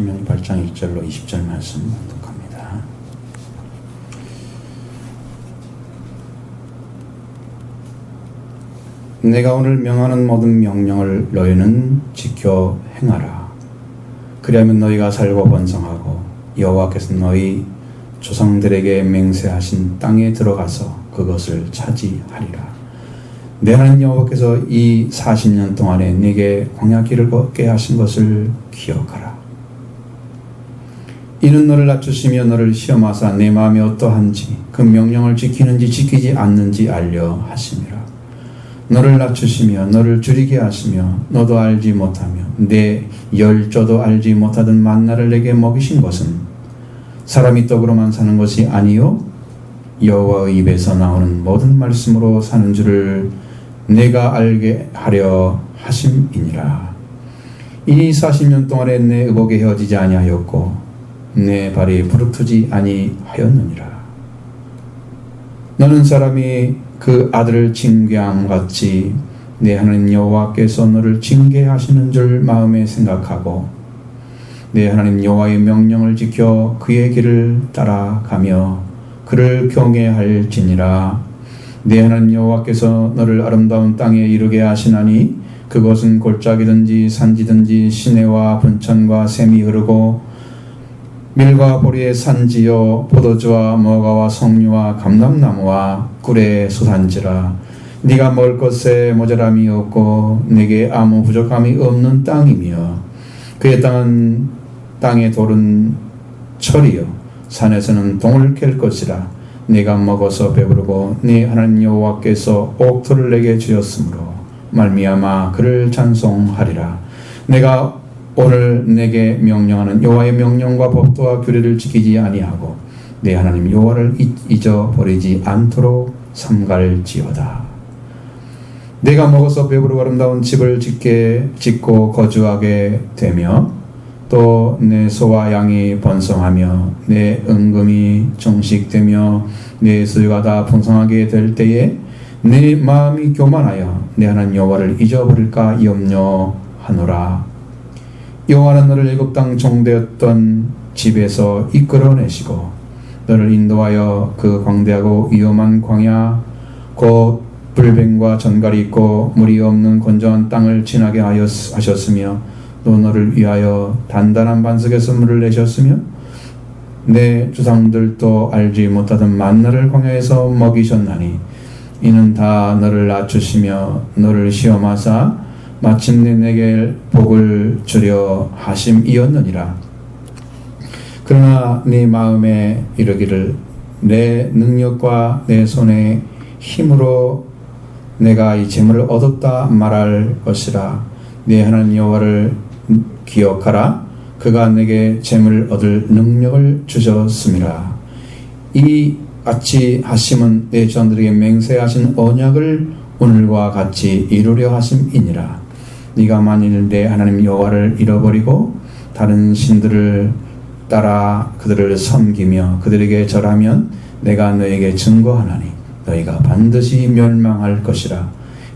신명기 8장 1절로 20절 말씀 낭독합니다. 내가 오늘 명하는 모든 명령을 너희는 지켜 행하라. 그리하면 너희가 살고 번성하고 여호와께서 너희 조상들에게 맹세하신 땅에 들어가서 그것을 차지하리라. 내 하나님 여호와께서 이 40년 동안에 네게 광야 길을 걷게 하신 것을 기억하라. 이는 너를 낮추시며 너를 시험하사 내 마음이 어떠한지 그 명령을 지키는지 지키지 않는지 알려 하심이라. 너를 낮추시며 너를 줄이게 하시며 너도 알지 못하며 내 열조도 알지 못하던 만나를 내게 먹이신 것은 사람이 떡으로만 사는 것이 아니요 여호와의 입에서 나오는 모든 말씀으로 사는 줄을 내가 알게 하려 하심이니라. 이니 40년 동안에 내 의복에 헤어지지 아니하였고 내 발이 부르트지 아니하였느니라. 너는 사람이 그 아들을 징계함 같이 내 하나님 여호와께서 너를 징계하시는 줄 마음에 생각하고 내 하나님 여호와의 명령을 지켜 그의 길을 따라가며 그를 경외할지니라. 내 하나님 여호와께서 너를 아름다운 땅에 이르게 하시나니 그것은 골짜기든지 산지든지 시내와 분천과 샘이 흐르고 밀과 보리의 산지요 포도주와 머가와 석류와 감람나무와 꿀의 수산지라. 네가 먹을 것에 모자람이 없고 네게 아무 부족함이 없는 땅이며 그의 땅의 돌은 철이요 산에서는 동을 캘 것이라. 네가 먹어서 배부르고 네 하나님 여호와께서 옥토를 내게 주었으므로 말미암아 그를 찬송하리라. 내가 오늘 내게 명령하는 여호와의 명령과 법도와 규례를 지키지 아니하고 내 하나님 여호와를 잊어버리지 않도록 삼갈지어다. 내가 먹어서 배부르고 아름다운 집을 짓고 거주하게 되며 또 내 소와 양이 번성하며 내 은금이 정식되며 내 소유가 다 풍성하게 될 때에 내 마음이 교만하여 내 하나님 여호와를 잊어버릴까 염려하노라. 여호와는 너를 애굽 땅 종되었던 집에서 이끌어내시고 너를 인도하여 그 광대하고 위험한 광야 곧 불뱀과 전갈이 있고 물이 없는 건조한 땅을 지나게 하셨으며 또 너를 위하여 단단한 반석에서 물을 내셨으며 내 조상들도 알지 못하던 만나를 광야에서 먹이셨나니 이는 다 너를 낮추시며 너를 시험하사 마침내 내게 복을 주려 하심이었느니라. 그러나 네 마음에 이르기를 내 능력과 내 손의 힘으로 내가 이 재물을 얻었다 말할 것이라. 네 하나님 여호와를 기억하라. 그가 내게 재물을 얻을 능력을 주셨음이라. 이 같이 하심은 내 조상들에게 맹세하신 언약을 오늘과 같이 이루려 하심이니라. 네가 만일 내 하나님 여호와를 잃어버리고 다른 신들을 따라 그들을 섬기며 그들에게 절하면 내가 너에게 증거하나니 너희가 반드시 멸망할 것이라.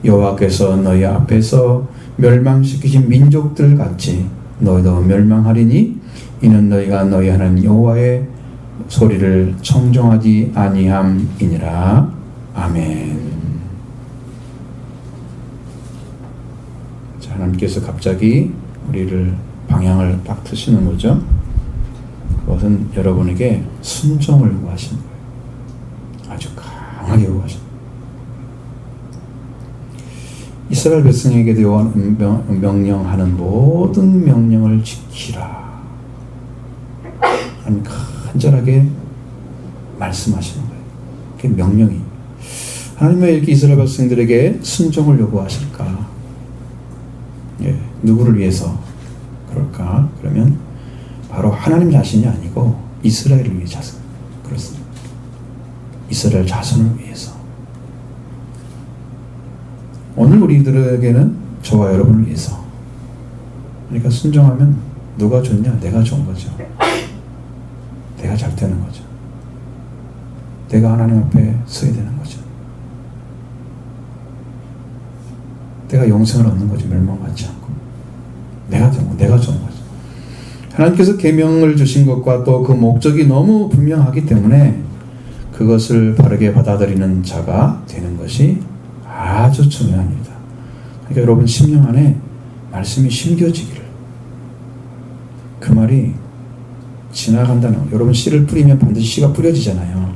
여호와께서 너희 앞에서 멸망시키신 민족들 같이 너희도 멸망하리니 이는 너희가 너희 하나님 여호와의 소리를 청종하지 아니함이니라. 아멘. 자, 하나님께서 갑자기 우리를 방향을 딱 트시는 거죠. 그것은 여러분에게 순종을 구하시는 거예요. 아주 강하게 구하시는 거예요. 이스라엘 백성에게도 명령하는 모든 명령을 지키라. 간절하게 말씀하시는 거예요. 그게 명령이. 하나님 왜 이렇게 이스라엘 백성들에게 순종을 요구하실까? 예, 누구를 위해서 그럴까? 그러면 바로 하나님 자신이 아니고 이스라엘을 위해서 그렇습니다. 이스라엘 자손을 위해서. 오늘 우리들에게는 저와 여러분을 위해서. 그러니까 순종하면 누가 좋냐? 내가 좋은 거죠. 내가 잘 되는 거죠. 내가 하나님 앞에 서야 되는 거죠. 내가 영생을 얻는 거죠. 멸망받지 않고. 내가 좋은 거죠. 하나님께서 계명을 주신 것과 또 그 목적이 너무 분명하기 때문에 그것을 바르게 받아들이는 자가 되는 것이 아주 중요합니다. 그러니까 여러분 심령 안에 말씀이 심겨지기를, 그 말이 지나간다는 거. 여러분 씨를 뿌리면 반드시 씨가 뿌려지잖아요.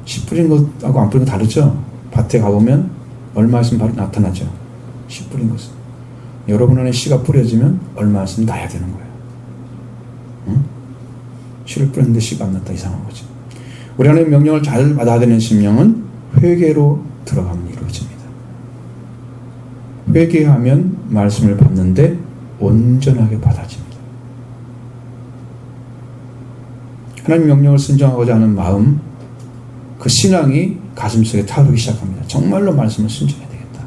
씨 뿌린 것하고 안 뿌린 거 다르죠? 밭에 가보면 얼마 있으면 바로 나타나죠. 씨 뿌린 것은. 여러분 안에 씨가 뿌려지면 얼마 있으면 나야 되는 거예요. 응? 씨를 뿌렸는데 씨가 안 났다, 이상한 거지. 우리 안에 명령을 잘 받아들이는 심령은 회개로 들어가면 이루어집니다. 회개하면 말씀을 받는데 온전하게 받아집니다. 하나님 명령을 순종하고자 하는 마음, 그 신앙이 가슴속에 타오르기 시작합니다. 정말로 말씀을 순종해야 되겠다.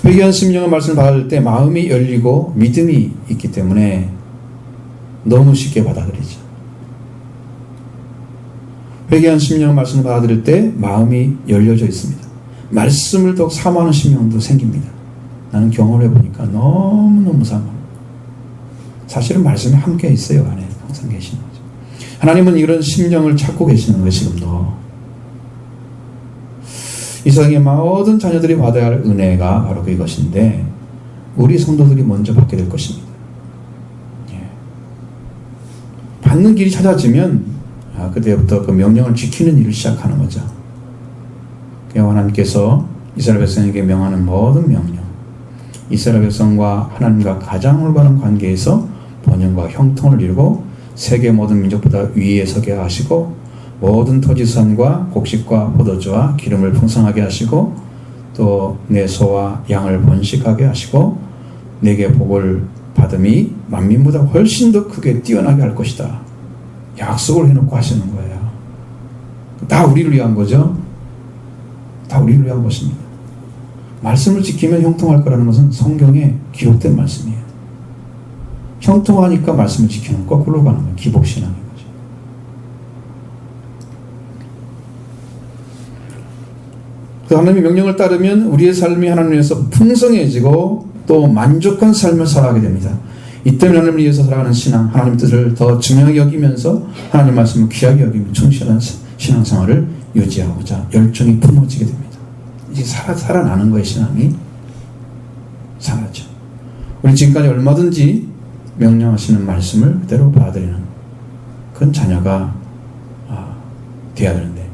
회개한 심령의 말씀을 받을 때 마음이 열리고 믿음이 있기 때문에 너무 쉽게 받아들이죠. 회개한 심령의 말씀을 받아들일 때 마음이 열려져 있습니다. 말씀을 더욱 사모하는 심령도 생깁니다. 나는 경험을 해보니까 너무너무 사모합니다. 사실은 말씀이 함께 있어요. 안에 항상 계시는 거죠. 하나님은 이런 심령을 찾고 계시는 거예요. 지금도. 이 세상의 모든 자녀들이 받아야 할 은혜가 바로 그것인데 우리 성도들이 먼저 받게 될 것입니다. 예. 받는 길이 찾아지면 그때부터 그 명령을 지키는 일을 시작하는 거죠. 하나님께서 이스라엘 백성에게 명하는 모든 명령, 이스라엘 백성과 하나님과 가장 올바른 관계에서 번영과 형통을 이루고 세계 모든 민족보다 위에 서게 하시고 모든 토지산과 곡식과 포도주와 기름을 풍성하게 하시고 또 내 소와 양을 번식하게 하시고 내게 복을 받음이 만민보다 훨씬 더 크게 뛰어나게 할 것이다. 약속을 해놓고 하시는 거예요. 다 우리를 위한 거죠. 다 우리를 위한 것입니다. 말씀을 지키면 형통할 거라는 것은 성경에 기록된 말씀이에요. 형통하니까 말씀을 지키는 거꾸로 가는 거예요. 기복신앙인 거죠. 그 하나님의 명령을 따르면 우리의 삶이 하나님에서 풍성해지고 또 만족한 삶을 살아가게 됩니다. 이 때문에 하나님을 위해서 살아가는 신앙, 하나님 뜻을 더 중요하게 여기면서 하나님 말씀을 귀하게 여기며 충실한 신앙생활을 유지하고자 열정이 품어지게 됩니다. 이제 살아나는 거예요. 신앙이 살아죠. 우리 지금까지 얼마든지 명령하시는 말씀을 그대로 받아들이는 그런 자녀가 돼야 되는데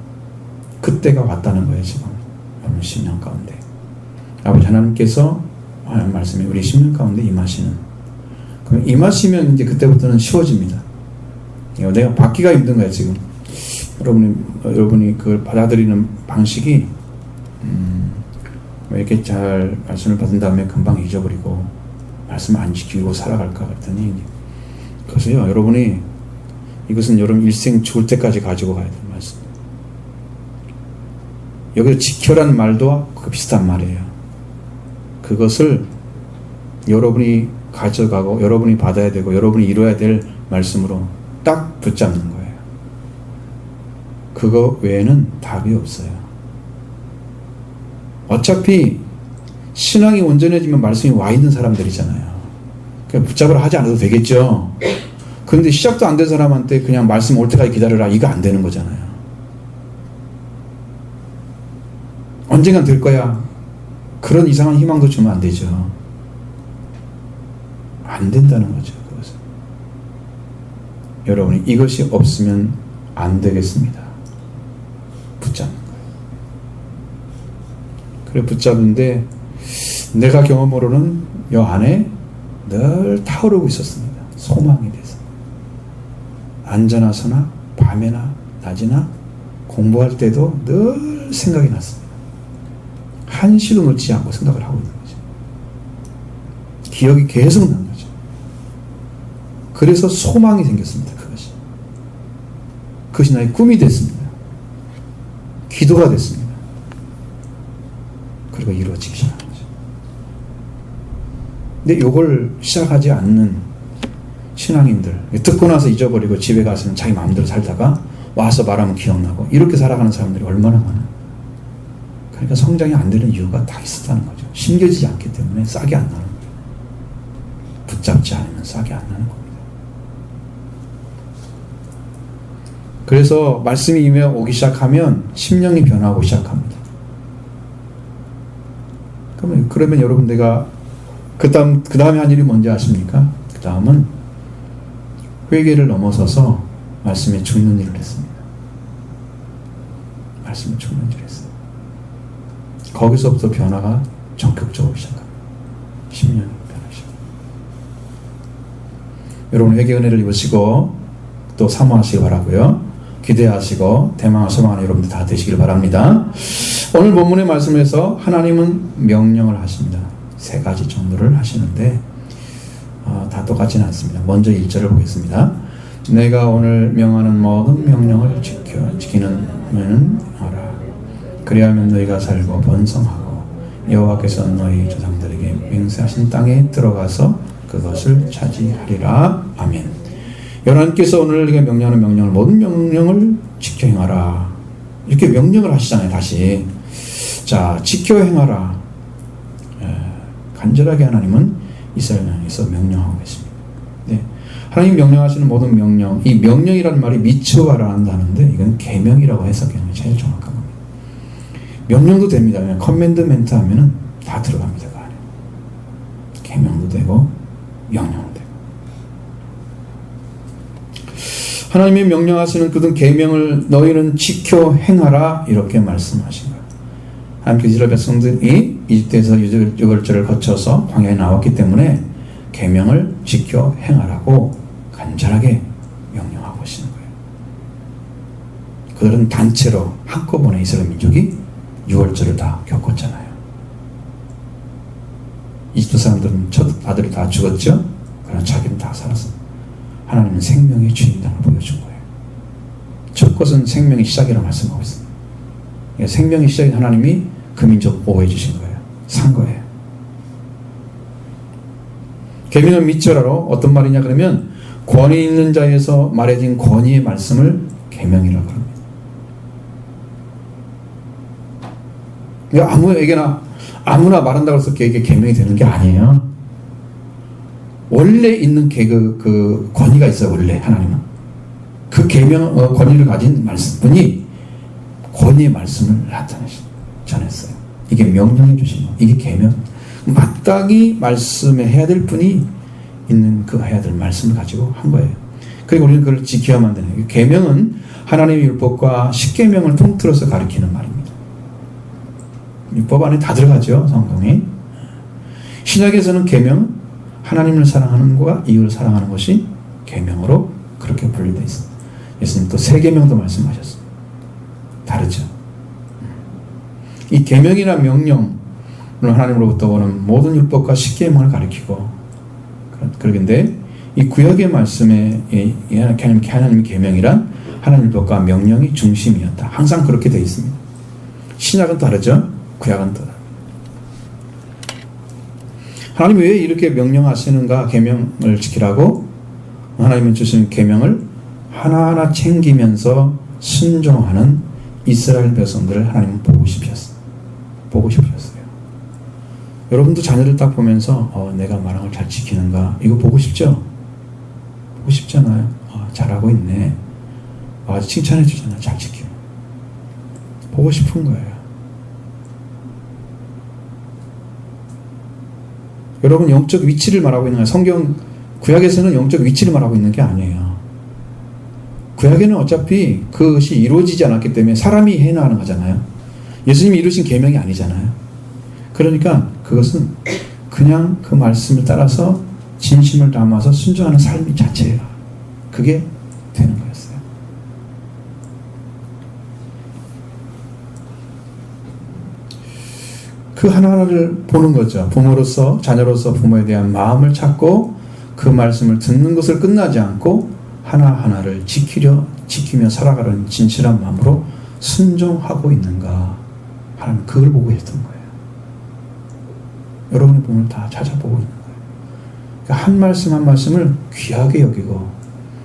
그때가 왔다는 거예요. 지금 여러분 10년 가운데 아버지 하나님께서 하나님 말씀이 우리 10년 가운데 임하시는, 그럼 임하시면 이제 그때부터는 쉬워집니다. 내가 받기가 힘든 거예요. 지금 여러분이 그걸 받아들이는 방식이 왜 이렇게 잘 말씀을 받은 다음에 금방 잊어버리고 말씀을 안 지키고 살아갈까 그랬더니, 그것이요, 여러분이 이것은 여러분 일생 죽을 때까지 가지고 가야 되는 말씀. 여기서 지켜라는 말도 그 비슷한 말이에요. 그것을 여러분이 가져가고 여러분이 받아야 되고 여러분이 이루어야 될 말씀으로 딱 붙잡는 거예요. 그거 외에는 답이 없어요. 어차피 신앙이 온전해지면 말씀이 와 있는 사람들이잖아요. 그냥 붙잡으라 하지 않아도 되겠죠. 그런데 시작도 안 된 사람한테 그냥 말씀 올 때까지 기다려라, 이거 안 되는 거잖아요. 언젠간 될 거야. 그런 이상한 희망도 주면 안 되죠. 안 된다는 거죠. 그것은. 여러분이 이것이 없으면 안 되겠습니다. 붙잡는 거예요. 그래 붙잡는데 내가 경험으로는 이 안에 늘 타오르고 있었습니다. 소망이 돼서. 앉아나서나 밤에나 낮이나 공부할 때도 늘 생각이 났습니다. 한시도 놓지 않고 생각을 하고 있는 거죠. 기억이 계속 난 거죠. 그래서 소망이 생겼습니다. 그것이 나의 꿈이 됐습니다. 기도가 됐습니다. 그리고 이루어지기 시작한 거죠. 근데 이걸 시작하지 않는 신앙인들, 듣고 나서 잊어버리고 집에 가서는 자기 마음대로 살다가 와서 말하면 기억나고 이렇게 살아가는 사람들이 얼마나 많아요. 그러니까 성장이 안 되는 이유가 다 있었다는 거죠. 심겨지지 않기 때문에 싹이 안 나는 거예요. 붙잡지 않으면 싹이 안 나는 겁니다. 그래서 말씀이 임해 오기 시작하면 심령이 변하고 시작합니다. 그러면 여러분, 내가 그 다음에 한 일이 뭔지 아십니까? 그 다음은 회개를 넘어서서 말씀에 죽는 일을 했습니다. 말씀에 죽는 일을 했어요. 거기서부터 변화가 전격적으로 시작합니다. 심령이 변하시고. 여러분, 회개 은혜를 입으시고 또 사모하시기 바라고요. 기대하시고 대망을 소망하는 여러분들 다 되시길 바랍니다. 오늘 본문의 말씀에서 하나님은 명령을 하십니다. 3가지 정도를 하시는데 다 똑같지는 않습니다. 먼저 1절을 보겠습니다. 내가 오늘 명하는 모든 명령을 지키는 너희는 하라. 그리하면 너희가 살고 번성하고 여호와께서 너희 조상들에게 맹세하신 땅에 들어가서 그것을 차지하리라. 아멘. 여호와께서 오늘 우리가 명령하는 명령을 모든 명령을 지켜 행하라. 이렇게 명령을 하시잖아요. 다시 자, 지켜 행하라. 간절하게 하나님은 이스라엘 향해서 명령하고 계십니다. 네. 하나님 명령하시는 모든 명령, 이 명령이라는 말이 미츠바라는 단어인데 이건 계명이라고 해석하는 게 제일 정확한 겁니다. 명령도 됩니다. 그냥 커맨드멘트 하면은 다 들어갑니다. 그 안에. 계명도 되고 명령도 되고. 하나님이 명령하시는 그든 계명을 너희는 지켜 행하라 이렇게 말씀하신 거예요. 하나님 이스라엘 백성들이 이집트에서 유월절을 거쳐서 광야에 나왔기 때문에 계명을 지켜 행하라고 간절하게 명령하고 계시는 거예요. 그들은 단체로 한꺼번에 이스라엘 민족이 유월절을 다 겪었잖아요. 이집트 사람들은 첫 아들이 다 죽었죠. 그러나 자기는 다 살았어. 하나님은 생명의 주인됨을 보여준 거예요. 첫 것은 생명의 시작이라고 말씀하고 있습니다. 생명의 시작인 하나님이 그 민족 보호해 주신 거예요. 산 거예요. 계명은 미츠라로 어떤 말이냐 그러면 권위 있는 자에서 말해진 권위의 말씀을 계명이라고 합니다. 아무에게나 아무나 말한다고 해서 이게 계명이 되는 게 아니에요. 원래 있는 그 권위가 있어요. 원래 하나님은 그 계명 권위를 가진 말씀분이 권위의 말씀을 전했어요. 이게 명령해 주신 거. 이게 계명. 마땅히 말씀에 해야 될 분이 있는 그 해야 될 말씀을 가지고 한 거예요. 그리고 우리는 그걸 지켜야만 되는 거예요. 계명은 하나님의 율법과 십계명을 통틀어서 가리키는 말입니다. 율법 안에 다 들어가죠. 성경이. 신약에서는 계명은 하나님을 사랑하는 것과 이웃을 사랑하는 것이 계명으로 그렇게 분리되어 있습니다. 예수님 또 3계명도 말씀하셨어요. 다르죠. 이 계명이나 명령은 하나님으로부터 오는 모든 율법과 십계명을 가리키고 그런데 이 구약의 말씀에 하나님의 계명이란 하나님 율법과 명령이 중심이었다. 항상 그렇게 되어 있습니다. 신약은 다르죠. 구약은 다르죠. 하나님이 왜 이렇게 명령하시는가? 계명을 지키라고 하나님이 주신 계명을 하나하나 챙기면서 순종하는 이스라엘 백성들을 하나님은 보고 싶으셨어요. 여러분도 자녀를 딱 보면서 내가 말한 걸 잘 지키는가? 이거 보고 싶죠? 보고 싶잖아요. 잘하고 있네. 아주 칭찬해 주잖아. 잘 지키고. 보고 싶은 거예요. 여러분 영적 위치를 말하고 있는 거예요. 성경 구약에서는 영적 위치를 말하고 있는 게 아니에요. 구약에는 어차피 그것이 이루어지지 않았기 때문에 사람이 해나가는 거잖아요. 예수님이 이루신 계명이 아니잖아요. 그러니까 그것은 그냥 그 말씀을 따라서 진심을 담아서 순종하는 삶이 자체예요. 그게 되는 거였어요. 그 하나하나를 보는 거죠. 부모로서 자녀로서 부모에 대한 마음을 찾고 그 말씀을 듣는 것을 끝나지 않고 하나하나를 지키며 살아가는 진실한 마음으로 순종하고 있는가 하나님 그걸 보고 있던 거예요. 여러분의 몸을 다 찾아보고 있는 거예요. 그러니까 한 말씀 한 말씀을 귀하게 여기고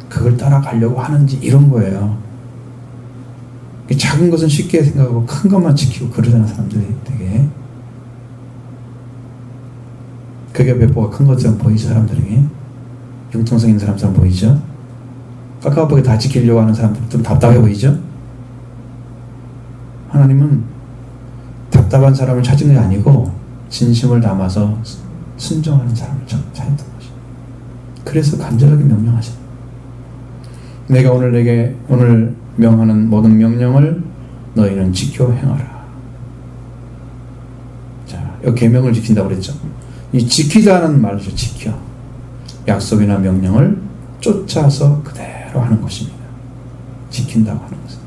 그걸 따라가려고 하는지 이런 거예요. 작은 것은 쉽게 생각하고 큰 것만 지키고 그러자는 사람들이 되게 그게 배포가 큰 것처럼 보이죠, 사람들에게? 융통성 있는 사람처럼 보이죠? 깝깝하게 다 지키려고 하는 사람들 좀 답답해 보이죠? 하나님은 답답한 사람을 찾은 게 아니고 진심을 담아서 순종하는 사람을 찾았던 것이죠. 그래서 간절하게 명령하셔요. 내가 오늘 명하는 모든 명령을 너희는 지켜 행하라. 자, 여기 계명을 지킨다고 그랬죠. 이 지키다는 말이죠. 지켜. 약속이나 명령을 쫓아서 그대로 하는 것입니다. 지킨다고 하는 것은.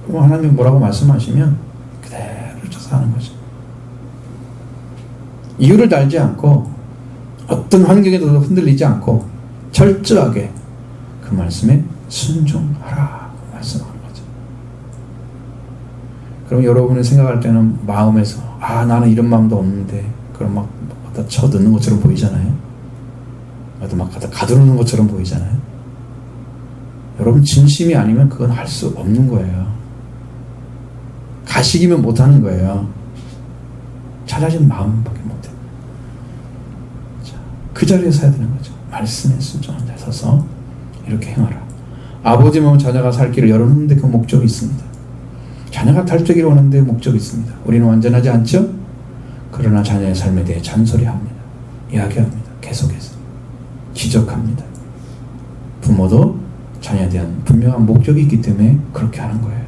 그럼 하나님이 뭐라고 말씀하시면 그대로 쫓아서 하는 거죠. 이유를 달지 않고 어떤 환경에도 흔들리지 않고 철저하게 그 말씀에 순종하라 말씀하는 거죠. 그럼 여러분이 생각할 때는 마음에서 나는 이런 마음도 없는데 그럼 막 갖다 쳐넣는 것처럼 보이잖아요. 막 갖다 가두는 것처럼 보이잖아요. 여러분 진심이 아니면 그건 할 수 없는 거예요. 가식이면 못하는 거예요. 찾아진 마음밖에 못해요. 그 자리에 서야 되는 거죠. 말씀에 순종한 자에 서서 이렇게 행하라. 아버지 몸 자녀가 살 길을 열어놓는데 그 목적이 있습니다. 자녀가 탈퇴기를 오는데 목적이 있습니다. 우리는 완전하지 않죠? 그러나 자녀의 삶에 대해 잔소리합니다. 이야기합니다. 계속해서 지적합니다. 부모도 자녀에 대한 분명한 목적이 있기 때문에 그렇게 하는 거예요.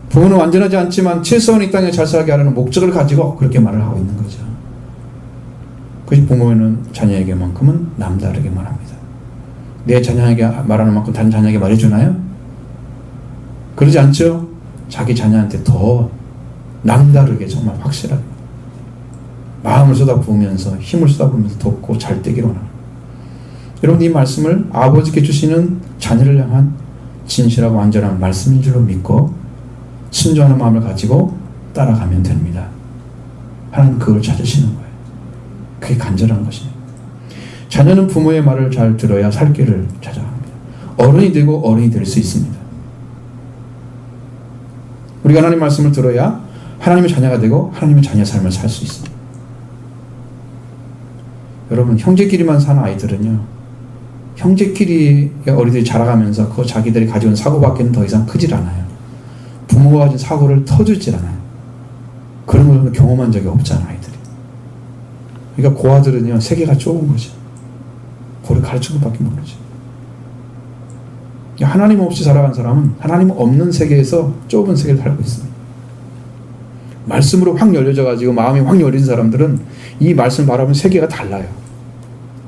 부모는 완전하지 않지만 최소한 이 땅에 잘 살게 하려는 목적을 가지고 그렇게 말을 하고 있는 거죠. 그것이 부모는 자녀에게만큼은 남다르게 말합니다. 내 자녀에게 말하는 만큼 다른 자녀에게 말해주나요? 그러지 않죠? 자기 자녀한테 더 남다르게 정말 확실하게 마음을 쏟아부으면서 힘을 쏟아부으면서 돕고 잘 되기를 원합니다. 여러분 이 말씀을 아버지께 주시는 자녀를 향한 진실하고 완전한 말씀인 줄로 믿고 순종하는 마음을 가지고 따라가면 됩니다. 하나님 그걸 찾으시는 거예요. 그게 간절한 것입니다. 자녀는 부모의 말을 잘 들어야 살 길을 찾아갑니다. 어른이 되고 어른이 될 수 있습니다. 우리가 하나님 말씀을 들어야 하나님의 자녀가 되고 하나님의 자녀 삶을 살 수 있습니다. 여러분 형제끼리만 사는 아이들은요, 형제끼리 어린이들이 자라가면서 그 자기들이 가지고 있는 사고밖에는 더 이상 크질 않아요. 부모가 가진 사고를 터주질 않아요. 그런 걸 경험한 적이 없잖아요, 아이들이. 그러니까 고아들은요, 세계가 좁은 거죠. 그걸 가르치는 것밖에 모르죠. 하나님 없이 살아간 사람은 하나님 없는 세계에서 좁은 세계를 살고 있습니다. 말씀으로 확 열려져 가지고 마음이 확 열린 사람들은 이 말씀 바라보면 세계가 달라요.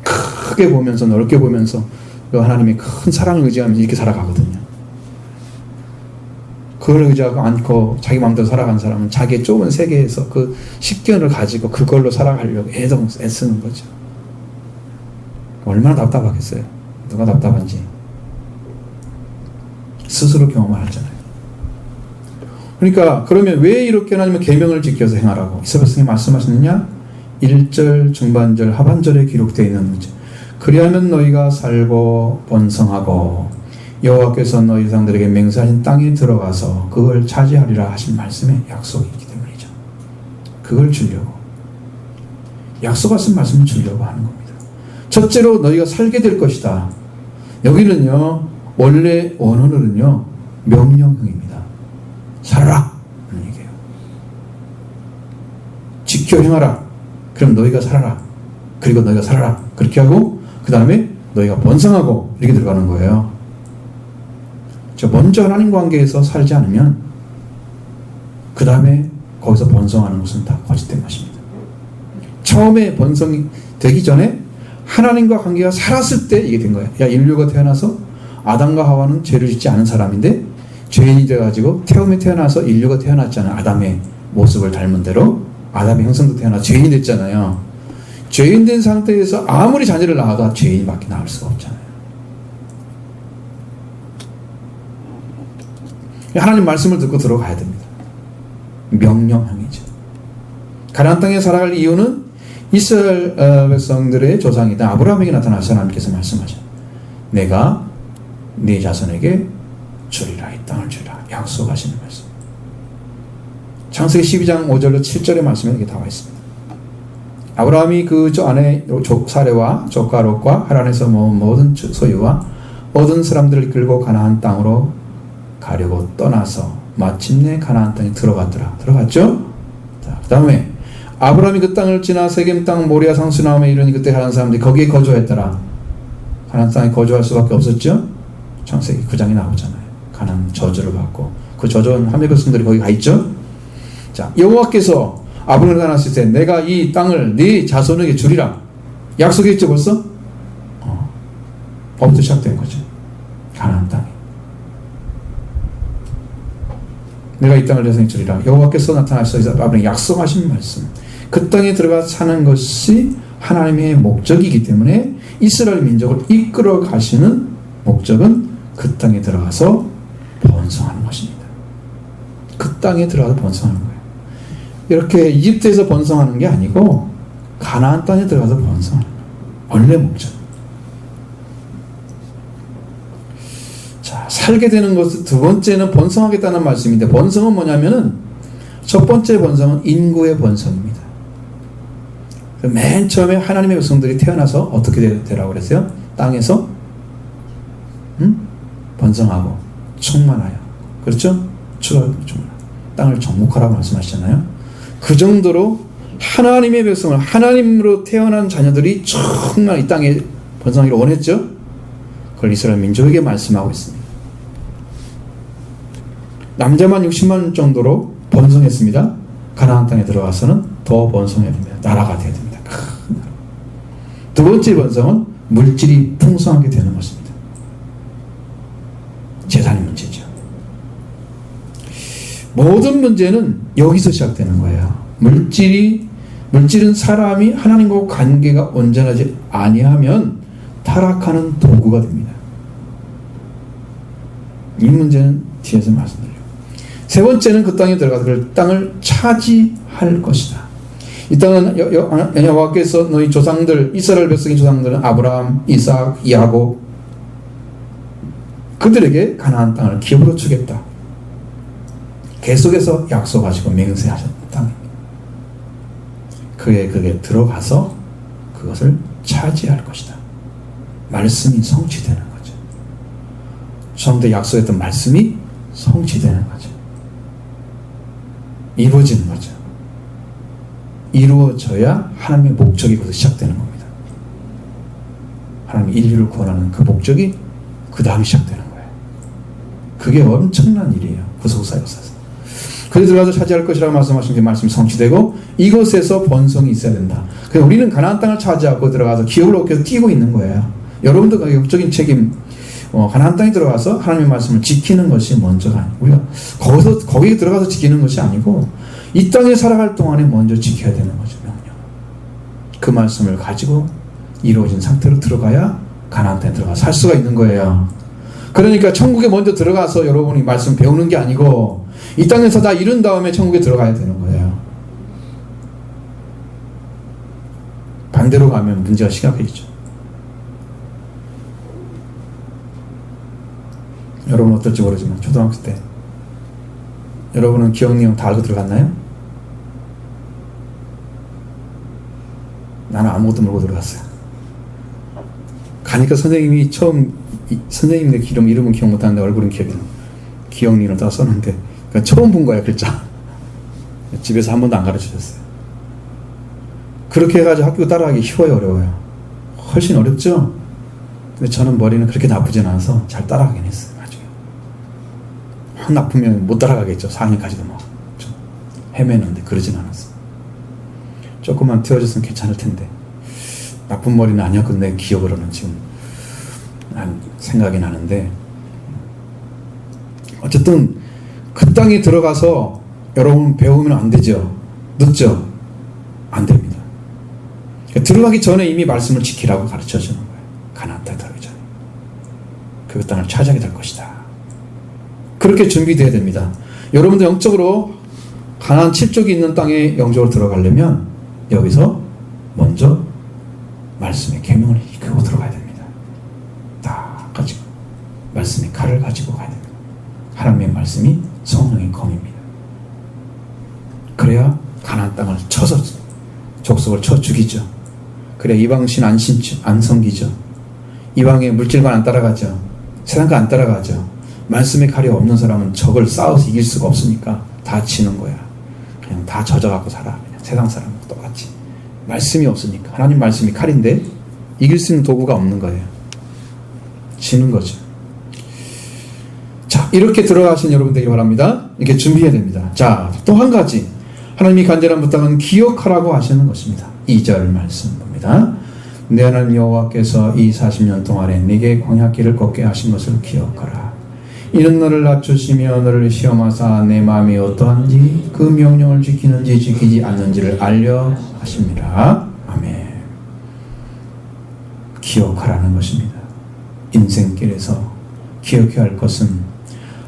크게 보면서 넓게 보면서 하나님의 큰 사랑을 의지하면서 이렇게 살아가거든요. 그걸 의지하고 않고 자기 마음대로 살아간 사람은 자기의 좁은 세계에서 그 식견을 가지고 그걸로 살아가려고 애쓰는 거죠. 얼마나 답답하겠어요. 누가 답답한지 스스로 경험을 하잖아요. 그러니까 그러면 왜 이렇게 하나님은 계명을 지켜서 행하라고 이사야서에 말씀하시느냐? 1절, 중반절, 하반절에 기록되어 있는 문제. 그리하면 너희가 살고 번성하고 여호와께서 너희 조상들에게 맹세하신 땅에 들어가서 그걸 차지하리라 하신 말씀에 약속이 있기 때문이죠. 그걸 주려고 약속하신 말씀을 주려고 하는 겁니다. 첫째로 너희가 살게 될 것이다. 여기는요 원래 원어는요 명령형입니다. 살아라 하는 얘기예요. 지켜 행하라. 그럼 너희가 살아라. 그리고 너희가 살아라. 그렇게 하고 그 다음에 너희가 번성하고 이렇게 들어가는 거예요. 먼저 하나님 관계에서 살지 않으면 그 다음에 거기서 번성하는 것은 다 거짓된 것입니다. 처음에 번성이 되기 전에 하나님과 관계가 살았을 때 이게 된 거예요. 인류가 태어나서 아담과 하와는 죄를 짓지 않은 사람인데 죄인이 돼가지고 태음에 태어나서 인류가 태어났잖아요. 아담의 모습을 닮은 대로 아담의 형성도 태어나 죄인이 됐잖아요. 죄인 된 상태에서 아무리 자녀를 낳아도 죄인밖에 낳을 수가 없잖아요. 하나님 말씀을 듣고 들어가야 됩니다. 명령형이죠. 가나안 땅에 살아갈 이유는 이스라엘 백성들의 조상이다 아브라함에게 나타나서 하나님께서 말씀하셔. 내가 네 자손에게 주리라. 이 땅을 주리라. 약속하시는 말씀. 창세기 12장 5절로 7절의 말씀에 이렇게 나와 있습니다. 아브라함이 저 안에 사레와 조카 롯과 하란에서 모은 모든 소유와 모든 사람들을 이끌고 가나안 땅으로 가려고 떠나서 마침내 가나안 땅에 들어갔더라. 들어갔죠? 자, 그 다음에 아브라함이 그 땅을 지나 세겜 땅 모리아 상수나움에 이르니 그때 가나안 사람들이 거기에 거주했더라. 가나안 땅에 거주할 수밖에 없었죠? 창세기 9장에 나오잖아요. 가나안 저주를 받고 그 저주한 하멜 백성들이 거기 가 있죠? 자, 여호와께서 아브라함을 나눴을 때 내가 이 땅을 네 자손에게 주리라 약속했죠 벌써? 법도 시작된 거죠. 가나안 땅에 내가 이 땅을 내 자손에게 주리라 여호와께서 나타나셔서 아브라함에게 약속하신 말씀, 그 땅에 들어가 사는 것이 하나님의 목적이기 때문에 이스라엘 민족을 이끌어 가시는 목적은 그 땅에 들어가서 번성하는 것입니다. 그 땅에 들어가서 번성하는 거예요. 이렇게 이집트에서 번성하는 게 아니고 가나안 땅에 들어가서 번성하는 거예요. 원래 목적. 자, 살게 되는 것은 두 번째는 번성하겠다는 말씀인데, 번성은 뭐냐면은 첫 번째 번성은 인구의 번성입니다. 맨 처음에 하나님의 백성들이 태어나서 어떻게 되라고 그랬어요? 땅에서 번성하고 충만하여, 그렇죠? 땅을 정복하라고 말씀하시잖아요. 그 정도로 하나님의 백성을, 하나님으로 태어난 자녀들이 정말 이 땅에 번성하기를 원했죠. 그걸 이스라엘 민족에게 말씀하고 있습니다. 남자만 60만 정도로 번성했습니다. 가나안 땅에 들어가서는 더 번성해야 됩니다. 나라가 되어야 됩니다. 큰 나라. 두 번째 번성은 물질이 풍성하게 되는 것입니다. 재산의 문제죠. 모든 문제는 여기서 시작되는 거예요. 물질은 사람이 하나님과 관계가 온전하지 아니하면 타락하는 도구가 됩니다. 이 문제는 뒤에서 말씀드려요. 세 번째는 그 땅에 들어가서 그 땅을 차지할 것이다. 이 땅은 여호와께서 너희 조상들, 이스라엘 백성의 조상들은 아브라함, 이삭, 야곱, 그들에게 가나안 땅을 기업으로 주겠다. 계속해서 약속하시고 맹세하셨던 땅입니다. 그게 들어가서 그것을 차지할 것이다. 말씀이 성취되는 거죠. 처음부터 약속했던 말씀이 성취되는 거죠. 이루어지는 거죠. 이루어져야 하나님의 목적이 거기서 시작되는 겁니다. 하나님의 인류를 구원하는 그 목적이 그 다음에 시작되는 거예요. 그게 엄청난 일이에요. 구속사 역사에서. 그에 들어가서 차지할 것이라고 말씀하신 게 말씀이 성취되고 이곳에서 번성이 있어야 된다. 그래서 우리는 가나안 땅을 차지하고 들어가서 기업을 얻기 위해서 뛰고 있는 거예요. 여러분도 그 영적인 책임, 가나안 땅에 들어가서 하나님의 말씀을 지키는 것이 먼저가 아니고, 우리가 거기에 들어가서 지키는 것이 아니고 이 땅에 살아갈 동안에 먼저 지켜야 되는 거죠. 명령. 그 말씀을 가지고 이루어진 상태로 들어가야 가나안 땅에 들어가 살 수가 있는 거예요. 그러니까 천국에 먼저 들어가서 여러분이 말씀 배우는 게 아니고 이 땅에서 다 이룬 다음에 천국에 들어가야 되는 거예요. 반대로 가면 문제가 심각해지죠. 여러분 어떨지 모르지만 초등학교 때 여러분은 기억 내용 다 알고 들어갔나요? 나는 아무것도 모르고 들어갔어요. 가니까 선생님이 선생님의 이름은 기억 못하는데 얼굴은 기억니를 다 썼는데 그러니까 처음 본 거야 글자. 집에서 한 번도 안 가르쳐줬어요. 그렇게 해가지고 학교 따라가기 쉬워요, 어려워요? 훨씬 어렵죠? 근데 저는 머리는 그렇게 나쁘진 않아서 잘 따라가긴 했어요. 나중에 확 나쁘면 못 따라가겠죠. 4학년까지도 뭐 좀 헤매는데 그러진 않았어요. 조금만 태워줬으면 괜찮을 텐데 나쁜 머리는 아니었거든. 내 기억으로는 지금 생각이 나는데, 어쨌든 그 땅에 들어가서 여러분 배우면 안 되죠. 늦죠? 안 됩니다. 들어가기 전에 이미 말씀을 지키라고 가르쳐 주는 거예요. 가나안 땅에 들어가기 전에 그 땅을 차지하게 될 것이다. 그렇게 준비되어야 됩니다. 여러분도 영적으로 가나안 7족이 있는 땅에 영적으로 들어가려면 여기서 먼저 말씀의 계명을 이끌고 들어가야 됩니다. 다 가지고 말씀의 칼을 가지고 가야 됩니다. 하나님의 말씀이 성령의 검입니다. 그래야 가나안 땅을 쳐서 족속을 쳐 죽이죠. 그래야 이방신 안 섬기죠. 이방의 물질만 안 따라가죠. 세상과 안 따라가죠. 말씀의 칼이 없는 사람은 적을 싸워서 이길 수가 없으니까 다 지는 거야. 그냥 다 젖어갖고 살아. 그냥 세상 사람과 똑같이. 말씀이 없으니까. 하나님 말씀이 칼인데 이길 수 있는 도구가 없는 거예요. 지는 거죠. 자, 이렇게 들어가신 여러분 되기 바랍니다. 이렇게 준비해야 됩니다. 자, 또 한 가지. 하나님이 간절한 부탁은 기억하라고 하시는 것입니다. 2절 말씀 봅니다. 내 하나님 여호와께서 이 40년 동안에 네게 광야길을 걷게 하신 것을 기억하라. 이는 너를 낮추시며 너를 시험하사 내 마음이 어떠한지 그 명령을 지키는지 지키지 않는지를 알려 하십니다. 아멘. 기억하라는 것입니다. 인생길에서 기억해야 할 것은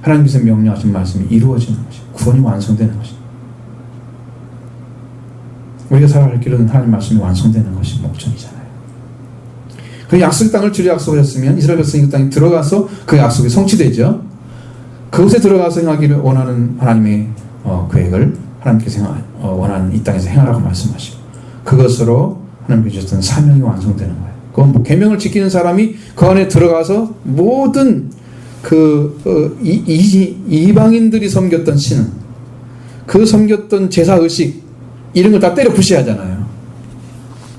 하나님께서 명령하신 말씀이 이루어지는 것입니다. 구원이 완성되는 것입니다. 우리가 살아갈 길은 하나님 말씀이 완성되는 것이 목적이잖아요. 그 약속 땅을 주리 약속하셨으면 이스라엘 백성이 그 땅에 들어가서 그 약속이 성취되죠. 그곳에 들어가서 행하기를 원하는 하나님의 계획을 하나님께서 원하는 이 땅에서 행하라고 말씀하시고 그것으로 하나님께서 주셨던 사명이 완성되는 거예요. 그건 뭐 계명을 지키는 사람이 그 안에 들어가서 모든 이방인들이 섬겼던 신은 그 섬겼던 제사의식 이런 걸 다 때려 부셔야 하잖아요.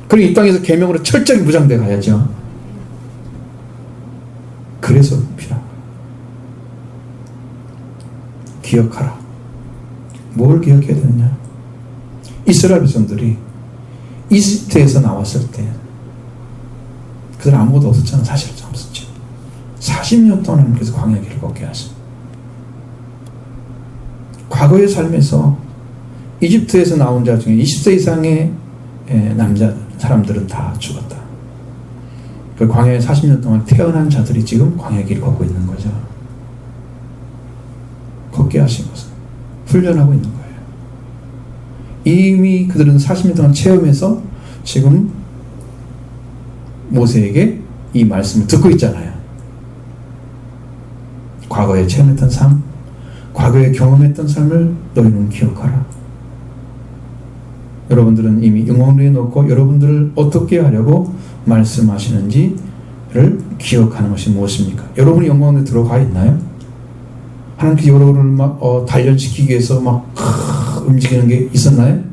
그리고 이 땅에서 계명으로 철저히 무장돼 가야죠. 그래서 필요한 거예요. 기억하라. 뭘 기억해야 되느냐? 이스라엘 백성들이 이집트에서 나왔을 때 그들 아무것도 없었잖아. 사실 없었죠. 40년 동안 하나님께서 광야 길을 걷게 하신 과거의 삶에서 이집트에서 나온 자 중에 20세 이상의 남자 사람들은 다 죽었다. 그 광야에 40년 동안 태어난 자들이 지금 광야 길을 걷고 있는 거죠. 걷게 하신 것은 훈련하고 있는 거예요. 이미 그들은 40년 동안 체험해서 지금 모세에게 이 말씀을 듣고 있잖아요. 과거에 체험했던 삶, 과거에 경험했던 삶을 너희는 기억하라. 여러분들은 이미 영혼에 놓고 여러분들을 어떻게 하려고 말씀하시는지를 기억하는 것이 무엇입니까? 여러분이 영혼에 들어가 있나요? 하나님께서 여러분을 막 단련시키기 위해서 막 움직이는 게 있었나요?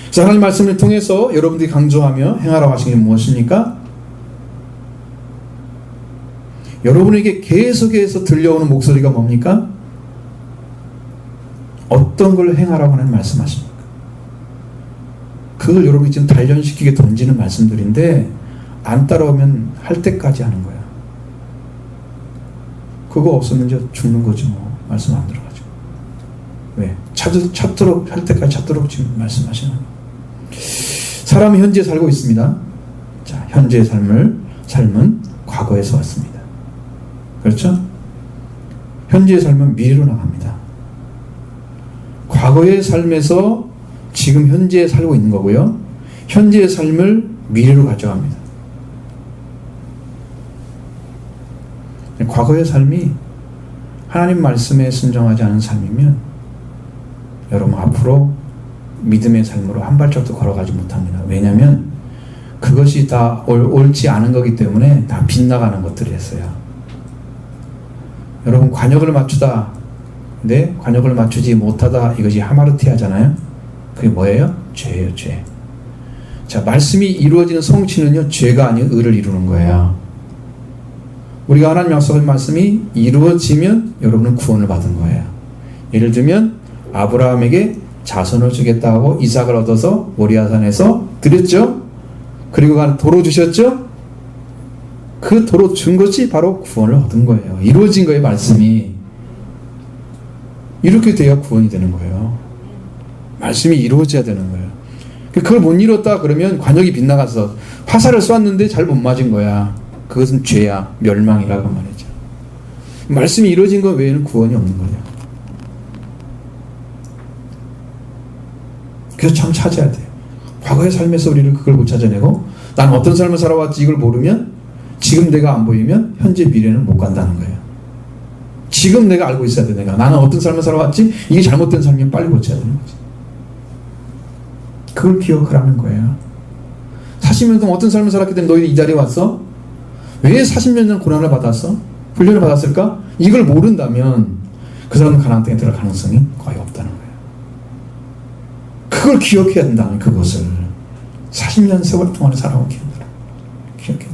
그래서 하나님 말씀을 통해서 여러분들이 강조하며 행하라고 하신 게 무엇입니까? 여러분에게 계속해서 들려오는 목소리가 뭡니까? 어떤 걸 행하라고 하는 말씀하십니까? 그걸 여러분이 지금 단련시키게 던지는 말씀들인데 안 따라오면 할 때까지 하는 거야. 그거 없으면 이제 죽는 거지 뭐. 말씀 안 들어가지고. 왜? 찾도록 할 때까지 찾도록 지금 말씀하시는 거예요. 사람은 현재에 살고 있습니다. 자, 현재의 삶은 과거에서 왔습니다. 그렇죠? 현재의 삶은 미래로 나갑니다. 과거의 삶에서 지금 현재에 살고 있는 거고요. 현재의 삶을 미래로 가져갑니다. 과거의 삶이 하나님 말씀에 순종하지 않은 삶이면 여러분 앞으로 믿음의 삶으로 한 발짝도 걸어가지 못합니다. 왜냐하면 그것이 다 옳지 않은 거기 때문에 다 빗나가는 것들이었어요. 여러분 관역을 맞추다 근데 관역을 맞추지 못하다 이것이 하마르티아잖아요. 그게 뭐예요? 죄예요. 죄. 자, 말씀이 이루어지는 성취는요 죄가 아닌 의를 이루는 거예요. 우리가 하나님 약속한 말씀이 이루어지면 여러분은 구원을 받은 거예요. 예를 들면 아브라함에게 자손을 주겠다 하고 이삭을 얻어서 모리아산에서 드렸죠. 그리고 도로 주셨죠. 그 도로 준 것이 바로 구원을 얻은 거예요. 이루어진 거예요. 말씀이. 이렇게 돼야 구원이 되는 거예요. 말씀이 이루어져야 되는 거예요. 그걸 못 이뤘다 그러면 관역이 빗나가서 화살을 쐈는데 잘 못 맞은 거야. 그것은 죄야. 멸망이라고 말이죠. 말씀이 이루어진 것 외에는 구원이 없는 거예요. 그래서 참 찾아야 돼요. 과거의 삶에서 우리를 그걸 못 찾아내고 난 어떤 삶을 살아왔지 이걸 모르면 지금 내가 안 보이면 현재 미래는 못 간다는 거예요. 지금 내가 알고 있어야 돼. 내가 나는 어떤 삶을 살아왔지? 이게 잘못된 삶이면 빨리 고쳐야 되는 거지. 그걸 기억하라는 거예요. 40년 동안 어떤 삶을 살았기 때문에 너희들이 이 자리에 왔어? 왜 40년 전 고난을 받았어? 훈련을 받았을까? 이걸 모른다면 그 사람은 가나안 땅에 들어갈 가능성이 거의 없다는 거예요. 그걸 기억해야 된다는, 그것을 40년 세월 동안 살아온 기억해야 된다.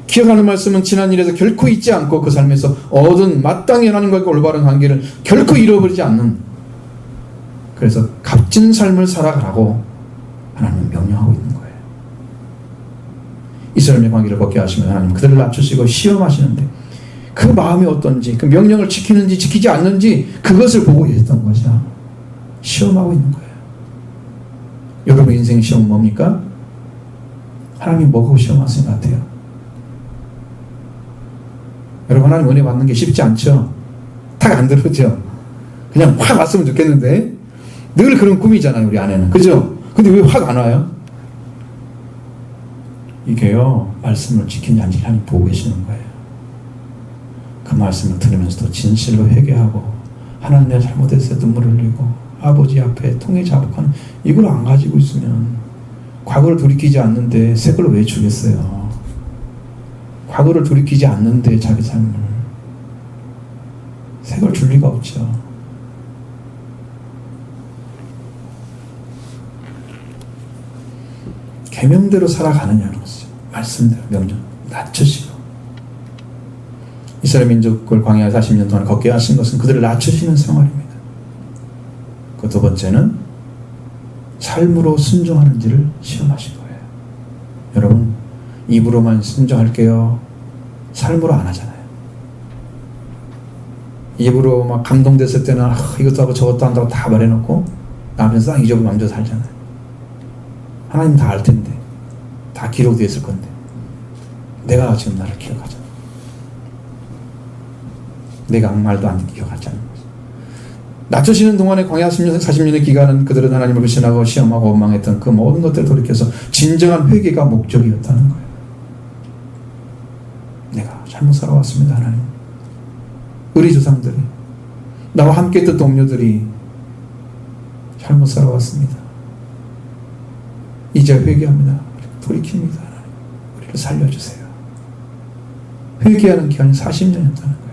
기억하는 말씀은 지난 일에서 결코 잊지 않고 그 삶에서 얻은 마땅히 하나님과 올바른 관계를 결코 잃어버리지 않는, 그래서 값진 삶을 살아가라고 하나님은 명령하고 있는 거예요. 이스라엘의 관계를 벗게 하시면 하나님 그들을 낮추시고 시험하시는데 그 마음이 어떤지, 그 명령을 지키는지 지키지 않는지 그것을 보고 있었던 거죠. 시험하고 있는 거예요. 여러분 인생 시험은 뭡니까? 하나님이 뭐하고 시험하신 것 같아요? 여러분 하나님 은혜 받는 게 쉽지 않죠? 탁 안 들어오죠? 그냥 확 왔으면 좋겠는데 늘 그런 꿈이잖아요, 우리 안에는. 그죠? 근데 왜 확 안 와요? 이게요, 말씀을 지키는지 안 지키는지 하나님 보고 계시는 거예요. 그 말씀을 들으면서도 진실로 회개하고 하나님 내가 잘못했을 때 눈물 흘리고 아버지 앞에 통해 자복하는, 이걸 안 가지고 있으면 과거를 돌이키지 않는데 새 걸로 왜 주겠어요? 과거를 돌이키지 않는데 자기 삶을 새 걸 줄 리가 없죠. 계명대로 살아가느냐는 것이죠. 말씀대로 명령 낮추시고, 이스라엘 민족을 광야 40년 동안 걷게 하신 것은 그들을 낮추시는 생활입니다. 그 두 번째는 삶으로 순종하는지를 시험하신 거예요. 여러분 입으로만 순종할게요, 삶으로 안 하잖아요. 입으로 막 감동됐을 때는 이것도 하고 저것도 한다고 다 말해놓고 남편 싹 잊어버리고 맘대로 살잖아요. 하나님 다 알 텐데, 다 기록되어 있을 건데 내가 지금 나를 기억하잖아. 내가 아무 말도 안 기억하지 않는 거지. 낮추시는 동안에 광야 40년의 기간은 그들은 하나님을 불신하고 시험하고 원망했던 그 모든 것들을 돌이켜서 진정한 회개가 목적이었다는 거예요. 내가 잘못 살아왔습니다, 하나님. 우리 조상들이, 나와 함께 했던 동료들이 잘못 살아왔습니다. 이제 회개합니다. 돌이킵니다. 하나님, 우리를 살려주세요. 회개하는 기간이 40년이었다는 거예요.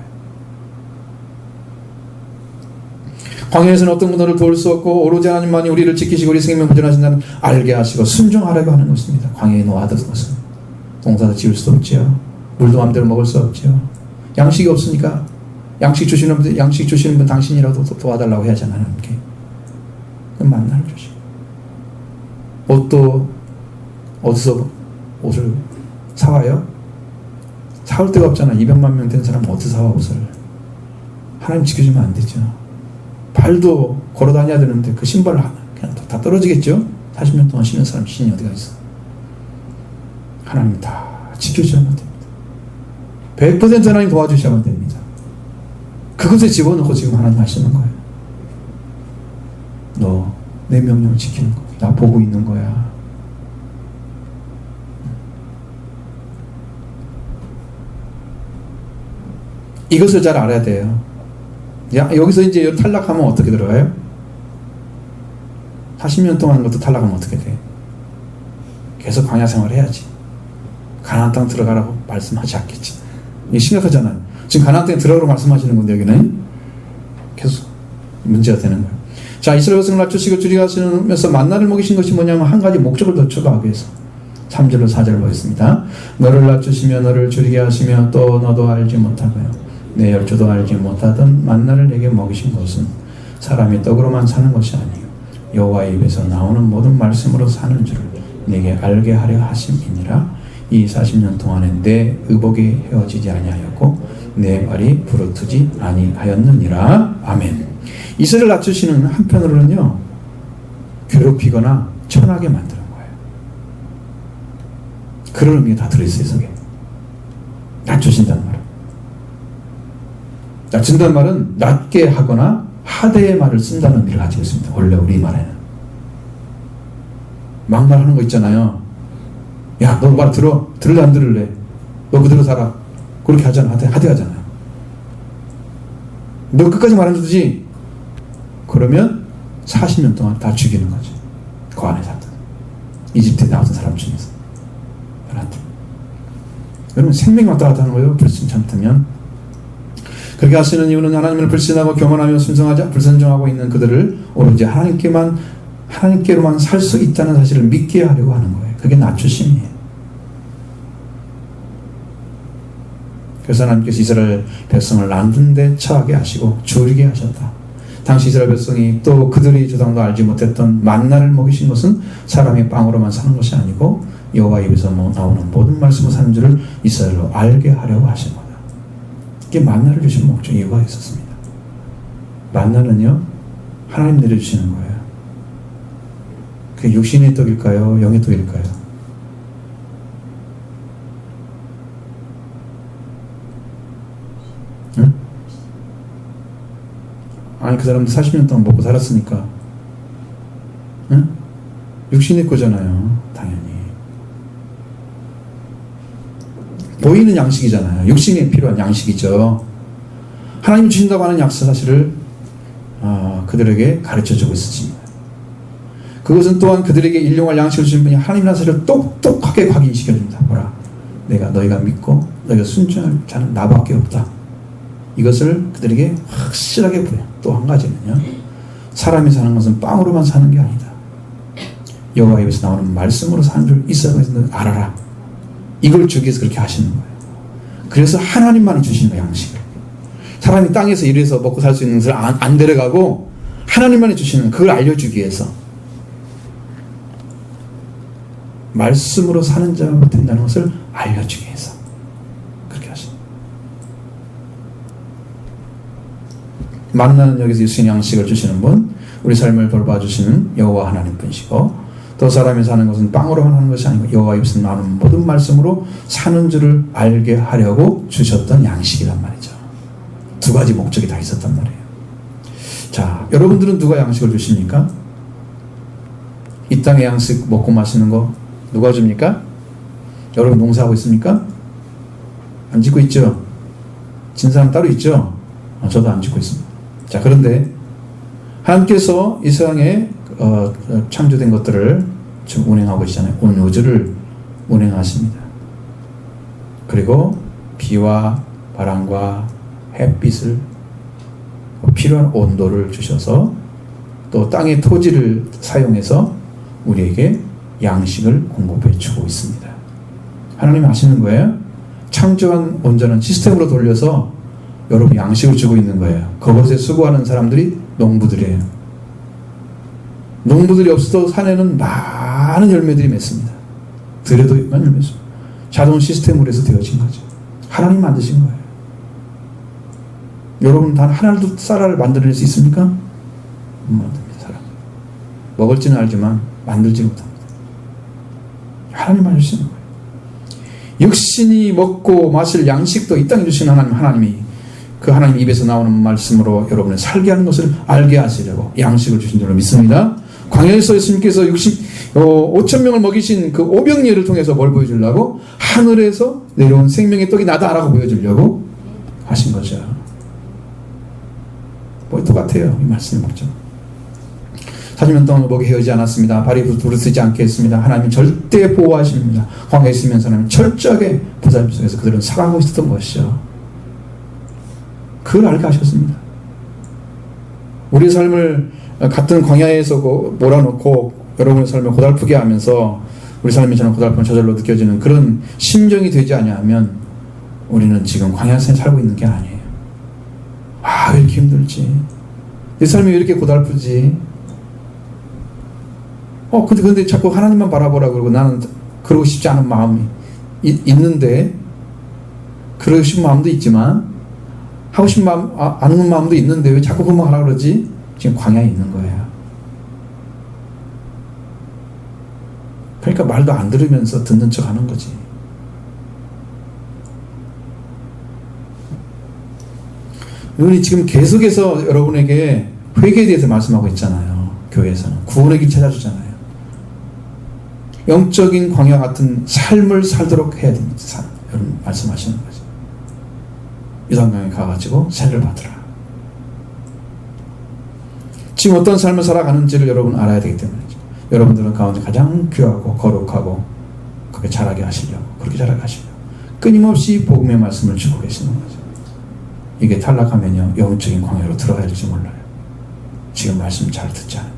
광야에서는 어떤 분들을 도울 수 없고 오로지 하나님만이 우리를 지키시고 우리 생명 보존하신다는 알게 하시고 순종하라고 하는 것입니다. 광야에 놓아둔 것은 동사도 지을 수 없지요. 물도 마음대로 먹을 수 없지요. 양식이 없으니까 양식 주시는 분 당신이라도 도와달라고 해야잖아요. 하나님께. 그럼 만나를 주시고, 옷도 어디서 옷을 사와요? 사올 데가 없잖아. 200만 명 된 사람은 어디서 사와 옷을? 하나님 지켜주면 안 되죠. 발도 걸어 다녀야 되는데 그 신발 그냥 다 떨어지겠죠? 40년 동안 신는 사람 신이 어디가 있어? 하나님 다 지켜주셔야만 됩니다. 100% 하나님 도와주셔야만 됩니다. 그것에 집어넣고 지금 하나님 하시는 거예요. 너 내 명령을 지키는 거야. 나 보고 있는 거야. 이것을 잘 알아야 돼요. 여기서 이제 탈락하면 어떻게 들어가요? 40년 동안 한 것도 탈락하면 어떻게 돼? 계속 광야 생활을 해야지. 가나안 땅 들어가라고 말씀하지 않겠지. 이게 심각하잖아요. 지금 가나안 땅에 들어가라고 말씀하시는 건데 여기는 계속 문제가 되는 거예요. 자, 이스라엘 백성을 낮추시고 줄이시면서 만나를 먹이신 것이 뭐냐면 한 가지 목적을 더 추가하기 위해서. 3절로 4절을 보겠습니다. 너를 낮추시며 너를 줄이게 하시며 또 너도 알지 못하고요 내 열조도 알지 못하던 만나를 내게 먹이신 것은 사람이 떡으로만 사는 것이 아니요 여호와의 입에서 나오는 모든 말씀으로 사는 줄을 내게 알게 하려 하심이니라. 이 40년 동안에 내 의복이 헤어지지 아니하였고 내 발이 부르트지 아니하였느니라. 아멘. 이스라엘 낮추시는 한편으로는요, 괴롭히거나 천하게 만드는 거예요. 그런 의미가 다 들어있어요. 속에 낮추신다는 말은, 낮춘다는 말은 낮게 하거나 하대의 말을 쓴다는 의미를 가지고 있습니다. 원래 우리 말에는 막말하는 거 있잖아요. 야, 너 말 들어? 들을래 안 들을래? 너 그대로 살아. 그렇게 하잖아. 하대하잖아요. 너 끝까지 말 안 듣지? 그러면 40년 동안 다 죽이는 거죠. 그 안에 살던 이집트에 나왔던 사람 중에서. 여러분 생명이 왔다 갔다 하는 거예요. 불순종하면. 그렇게 하시는 이유는 하나님을 불신하고 교만하며 순종하자 불순종하고 있는 그들을 오로지 하나님께로만 살 수 있다는 사실을 믿게 하려고 하는 거예요. 그게 낮추심이에요. 그래서 하나님께서 이스라엘 백성을 낳는 데 처하게 하시고 줄이게 하셨다. 당시 이스라엘 백성이 또 그들이 조상도 알지 못했던 만나를 먹이신 것은 사람이 빵으로만 사는 것이 아니고 여호와 입에서 나오는 모든 말씀을 사는 줄을 이스라엘로 알게 하려고 하신 거다. 이게 만나를 주신 목적 이유가 있었습니다. 만나는요 하나님 내려주시는 거예요. 그게 육신의 떡일까요? 영의 떡일까요? 응? 아니 그 사람도 40년 동안 먹고 살았으니까 응? 육신의 거잖아요. 당연히 보이는 양식이잖아요. 육신에 필요한 양식이죠. 하나님이 주신다고 하는 약속 사실을 그들에게 가르쳐주고 있습니다. 그것은 또한 그들에게 일용할 양식을 주신 분이 하나님이라는 사실을 똑똑하게 각인시켜줍니다. 보라, 너희가 믿고 너희가 순종할 자는 나밖에 없다. 이것을 그들에게 확실하게 보여. 또 한 가지는요, 사람이 사는 것은 빵으로만 사는 게 아니다. 여호와 입에서 나오는 말씀으로 사는 줄 이스라엘에서 알아라. 이걸 주기 위해서 그렇게 하시는 거예요. 그래서 하나님만이 주시는 거예요, 양식을. 사람이 땅에서 일해서 먹고 살 수 있는 것을 안 데려가고 하나님만이 주시는, 그걸 알려주기 위해서. 말씀으로 사는 자가 된다는 것을 알려주기 위해서 그렇게 하십니다. 만나는 여기서 예수님 양식을 주시는 분, 우리 삶을 돌봐주시는 여호와 하나님 분이시고, 또 사람이 사는 것은 빵으로만 하는 것이 아니고 여호와 입에서 나오는 모든 말씀으로 사는 줄을 알게 하려고 주셨던 양식이란 말이죠. 두 가지 목적이 다 있었단 말이에요. 자, 여러분들은 누가 양식을 주십니까? 이 땅의 양식 먹고 마시는 거 누가 줍니까? 여러분 농사하고 있습니까? 안 짓고 있죠? 진 사람 따로 있죠? 저도 안 짓고 있습니다. 자, 그런데 하나님께서 이 세상에 창조된 것들을 지금 운행하고 계시잖아요. 온 우주를 운행하십니다. 그리고 비와 바람과 햇빛을 필요한 온도를 주셔서 또 땅의 토지를 사용해서 우리에게 양식을 공급해 주고 있습니다. 하나님이 하시는 거예요. 창조한 온전한 시스템으로 돌려서 여러분 양식을 주고 있는 거예요. 그것에 수고하는 사람들이 농부들이에요. 농부들이 없어도 산에는 많은 열매들이 맺습니다. 들에도 많은 열매 맺습니다. 자동 시스템으로 해서 되어진 거죠. 하나님 만드신 거예요. 여러분 단 하나도 쌀알을 만들어낼 수 있습니까? 못 만듭니다. 사람. 먹을지는 알지만 만들지 못합니다. 하나님 만드시는 거예요. 육신이 먹고 마실 양식도 이 땅에 주신 하나님이 그 하나님 입에서 나오는 말씀으로 여러분을 살게 하는 것을 알게 하시려고 양식을 주신 줄로 믿습니다. 광야에서 예수님께서 5,000명을 먹이신 그 오병이어를 통해서 뭘 보여주려고? 하늘에서 내려온 생명의 떡이 나다라고 보여주려고 하신 거죠. 뭐 똑같아요. 이 말씀의 목적. 40년 동안 먹이 헤어지지 않았습니다. 발이 부르쓰지 않게 했습니다. 하나님이 절대 보호하십니다. 광야에 있으면서 하나님 철저하게 보살핌 속에서 그들은 살아가고 있었던 것이죠. 그걸 알게 하셨습니다. 우리 삶을 같은 광야에서 몰아놓고 여러분의 삶을 고달프게 하면서 우리 삶이 저는 고달픈 저절로 느껴지는 그런 심정이 되지 않냐면 우리는 지금 광야에서 살고 있는 게 아니에요. 왜 이렇게 힘들지? 내 삶이 왜 이렇게 고달프지? 근데 자꾸 하나님만 바라보라 그러고 나는 그러고 싶지 않은 마음이 있는데, 그러고 싶은 마음도 있지만 하고 싶은 마음, 안 오는 마음도 있는데 왜 자꾸 그만 하라 그러지? 지금 광야에 있는 거예요. 그러니까 말도 안 들으면서 듣는 척 하는 거지. 우리 지금 계속해서 여러분에게 회개에 대해서 말씀하고 있잖아요. 교회에서는 구원의 길 찾아주잖아요. 영적인 광야 같은 삶을 살도록 해야 됩니다. 여러분 말씀하시는 거죠. 유단강에 가가지고 세례를 받으라. 지금 어떤 삶을 살아가는지를 여러분 알아야 되기 때문이죠. 여러분들은 가운데 가장 귀하고 거룩하고 그렇게 자라게 하시려고, 그렇게 자라게 하시려고 끊임없이 복음의 말씀을 주고 계시는 거죠. 이게 탈락하면요, 영적인 광야로 들어가야 될지 몰라요. 지금 말씀 잘 듣지 않아요.